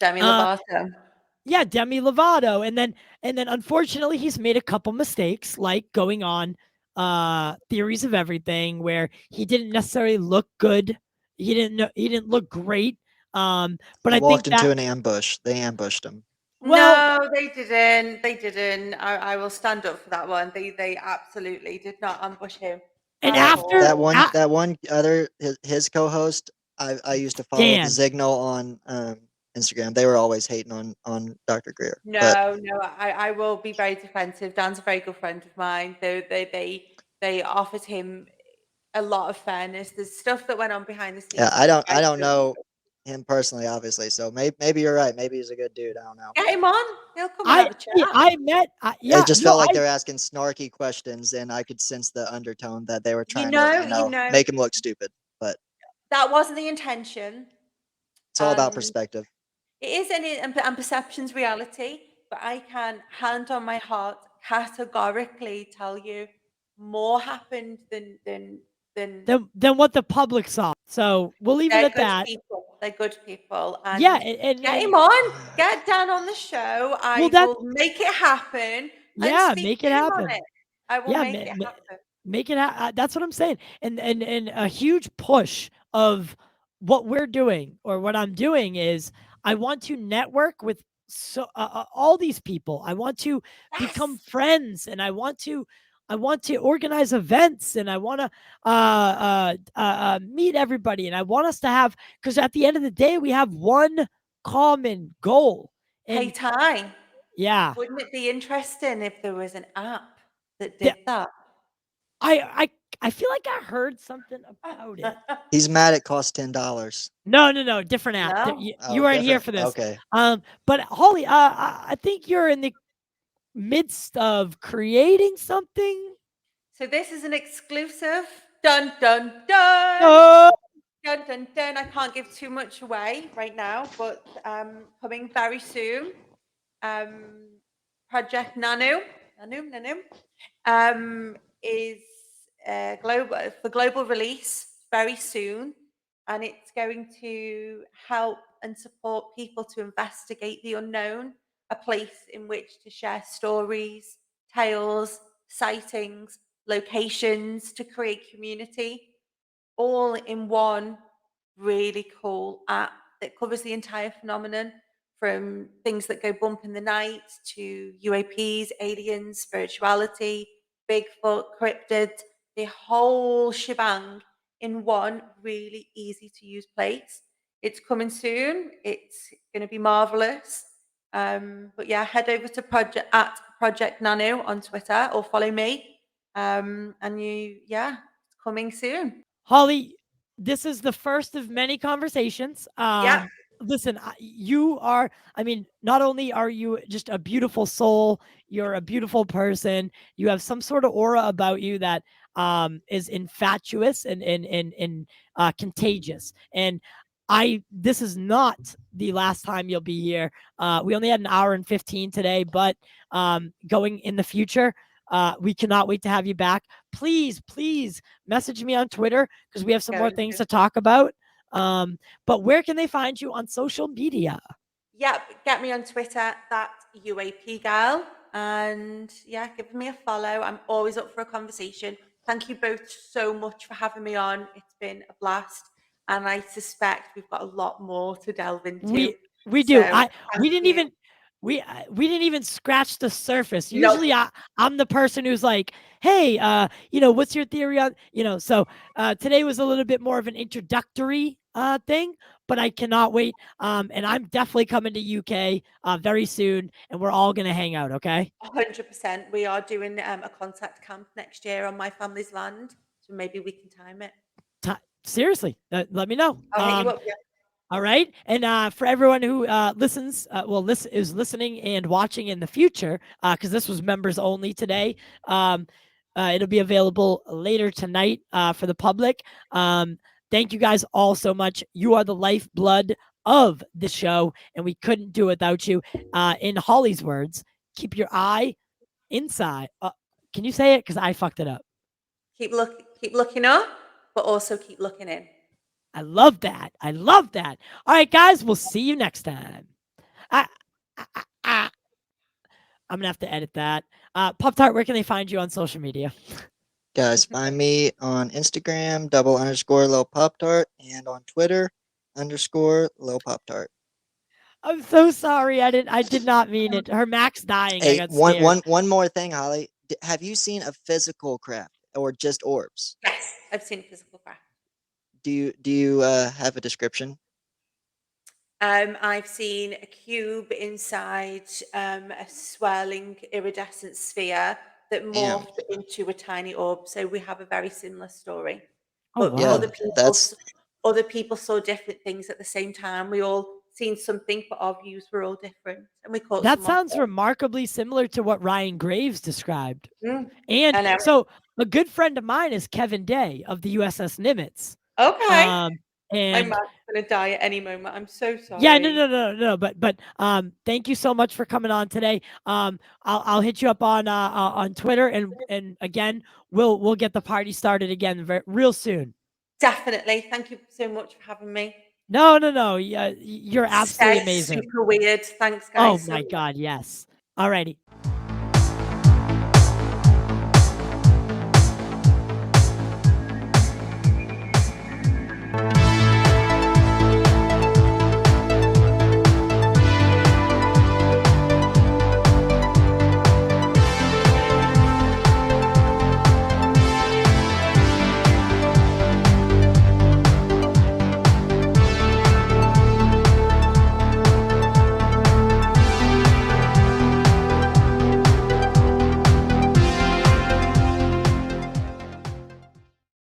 Speaker 2: Demi
Speaker 1: Uh
Speaker 2: Lovato.
Speaker 1: yeah, Demi Lovato, and then unfortunately he's made a couple mistakes, like going on Theories of Everything, where he didn't necessarily look good. He didn't look great. But
Speaker 3: He
Speaker 1: I think
Speaker 3: walked into
Speaker 1: that,
Speaker 3: an ambush. They ambushed him.
Speaker 1: well,
Speaker 2: No, they didn't. They didn't. I will stand up for that one. They absolutely did not ambush him
Speaker 1: and
Speaker 2: at
Speaker 1: after
Speaker 3: That
Speaker 2: all.
Speaker 3: one, that one other his co-host, I used to follow the
Speaker 1: Dan,
Speaker 3: Signal on Instagram. They were always hating on Dr. Greer, but
Speaker 2: No, no, I will be very defensive. Dan's a very good friend of mine. They offered him a lot of fairness. There's stuff that went on behind the
Speaker 3: yeah,
Speaker 2: scenes that you
Speaker 3: I
Speaker 2: guys
Speaker 3: don't
Speaker 2: don't
Speaker 3: know
Speaker 2: know.
Speaker 3: him personally, obviously. So maybe you're right. Maybe he's a good dude. I don't know.
Speaker 2: Get him on. He'll come and
Speaker 1: I
Speaker 2: have a chat.
Speaker 1: I met
Speaker 3: It
Speaker 1: yeah,
Speaker 3: just
Speaker 1: no,
Speaker 3: felt like
Speaker 1: I
Speaker 3: they're asking snarky questions, and I could sense the undertone that they were
Speaker 2: You
Speaker 3: trying to,
Speaker 2: know, you know,
Speaker 3: make him look stupid. But
Speaker 2: that wasn't the intention.
Speaker 3: it's all about
Speaker 2: And
Speaker 3: perspective.
Speaker 2: it is and perception's reality, but I can hand on my heart categorically tell you more happened than
Speaker 1: than what the public saw. So we'll leave it
Speaker 2: they're
Speaker 1: at
Speaker 2: good
Speaker 1: that.
Speaker 2: people. They're good people.
Speaker 1: Yeah,
Speaker 2: And get
Speaker 1: and
Speaker 2: him on, get Dan on the show.
Speaker 1: well,
Speaker 2: I
Speaker 1: that
Speaker 2: will make it happen and
Speaker 1: yeah,
Speaker 2: speak
Speaker 1: make
Speaker 2: to
Speaker 1: it
Speaker 2: him on
Speaker 1: happen.
Speaker 2: it. I will
Speaker 1: Yeah,
Speaker 2: make it happen.
Speaker 1: make it. That's what I'm saying, and a huge push of what we're doing or what I'm doing is I want to network with all these people. I want to become
Speaker 2: Yes.
Speaker 1: friends, and I want to organize events, and I want to meet everybody, and I want us to have, because at the end of the day we have one common goal,
Speaker 2: Hey,
Speaker 1: and
Speaker 2: Ty,
Speaker 1: yeah,
Speaker 2: wouldn't it be interesting if there was an app that
Speaker 1: the,
Speaker 2: did that?
Speaker 1: I feel like I heard something about it.
Speaker 3: He's mad. It cost $10.
Speaker 1: No, no, no, different app.
Speaker 2: No?
Speaker 1: You
Speaker 3: Oh,
Speaker 1: weren't here
Speaker 3: different.
Speaker 1: for this.
Speaker 3: Okay.
Speaker 1: But Holly, I think you're in the midst of creating something.
Speaker 2: So this is an exclusive. Dun dun dun.
Speaker 1: Oh,
Speaker 2: Dun dun dun. I can't give too much away right now, but coming very soon. Um, Project Nanu, is global for global release very soon, and it's going to help and support people to investigate the unknown, a place in which to share stories, tales, sightings, locations to create community, all in one really cool app that covers the entire phenomenon, from things that go bump in the night to UAPs, aliens, spirituality, Bigfoot, cryptids, the whole shebang in one really easy to use place. It's coming soon. It's going to be marvelous. But yeah, head over to Project Nano on Twitter or follow me. It's coming soon.
Speaker 1: Holly, this is the first of many conversations.
Speaker 2: Yeah.
Speaker 1: Listen, you are, I mean, not only are you just a beautiful soul, you're a beautiful person, you have some sort of aura about you that is infatuous and contagious. And this is not the last time you'll be here. We only had an hour and 15 today, but going in the future, we cannot wait to have you back. Please message me on Twitter because we have some more
Speaker 2: Going
Speaker 1: things
Speaker 2: to.
Speaker 1: to talk about. But where can they find you on social media?
Speaker 2: Yeah, get me on Twitter, that UAP gal. And yeah, give me a follow. I'm always up for a conversation. Thank you both so much for having me on. It's been a blast. And I suspect we've got a lot more to delve into.
Speaker 1: We we do.
Speaker 2: So
Speaker 1: I
Speaker 2: thank
Speaker 1: we didn't
Speaker 2: you.
Speaker 1: even we didn't even scratch the surface.
Speaker 2: No,
Speaker 1: Usually I'm the person who's like, hey, what's your theory on, so today was a little bit more of an introductory thing, but I cannot wait. And I'm definitely coming to UK very soon, and we're all gonna hang out, okay?
Speaker 2: 100%. We are doing a contact camp next year on my family's land, so maybe we can time it.
Speaker 1: Seriously, let me know.
Speaker 2: I'll hit you up. Yeah.
Speaker 1: All right. And for everyone who listens, is listening and watching in the future, because this was members only today, it'll be available later tonight for the public. Thank you guys all so much. You are the lifeblood of the show, and we couldn't do it without you. In Holly's words, keep your eye inside. Can you say it? Because I fucked it up.
Speaker 2: Keep looking up, but also keep looking in.
Speaker 1: I love that. I love that. All right, guys, we'll see you next time. I, I'm gonna have to edit that. Pop-Tart, where can they find you on social media?
Speaker 3: Guys, find me on Instagram, _Lil Pop-Tart, and on Twitter, _Lil Pop-Tart.
Speaker 1: I'm so sorry. I did not mean it. Her Mac's dying. I
Speaker 3: Hey,
Speaker 1: got scared.
Speaker 3: one more thing, Holly. Have you seen a physical craft or just orbs?
Speaker 2: Yes, I've seen physical craft.
Speaker 3: Do you have a description?
Speaker 2: I've seen a cube inside a swirling iridescent sphere that
Speaker 3: Damn.
Speaker 2: morphed into a tiny orb. So we have a very similar story.
Speaker 1: Oh,
Speaker 2: But
Speaker 1: wow.
Speaker 2: other people saw different things at the same time. We all seen something, but our views were all different, and we caught
Speaker 1: That
Speaker 2: some of
Speaker 1: sounds
Speaker 2: them.
Speaker 1: remarkably similar to what Ryan Graves described.
Speaker 2: Mm.
Speaker 1: And
Speaker 2: And
Speaker 1: so a good friend of mine is Kevin Day of the USS Nimitz.
Speaker 2: okay, my
Speaker 1: And
Speaker 2: man's gonna die at any moment. I'm so sorry.
Speaker 1: yeah, no. But thank you so much for coming on today. I'll hit you up on Twitter, and again, we'll get the party started again real soon.
Speaker 2: Definitely. Thank you so much for having me.
Speaker 1: No. Yeah, you're absolutely
Speaker 2: Stay
Speaker 1: amazing.
Speaker 2: super weird. Thanks,
Speaker 1: Oh
Speaker 2: guys.
Speaker 1: my God, yes. Alrighty.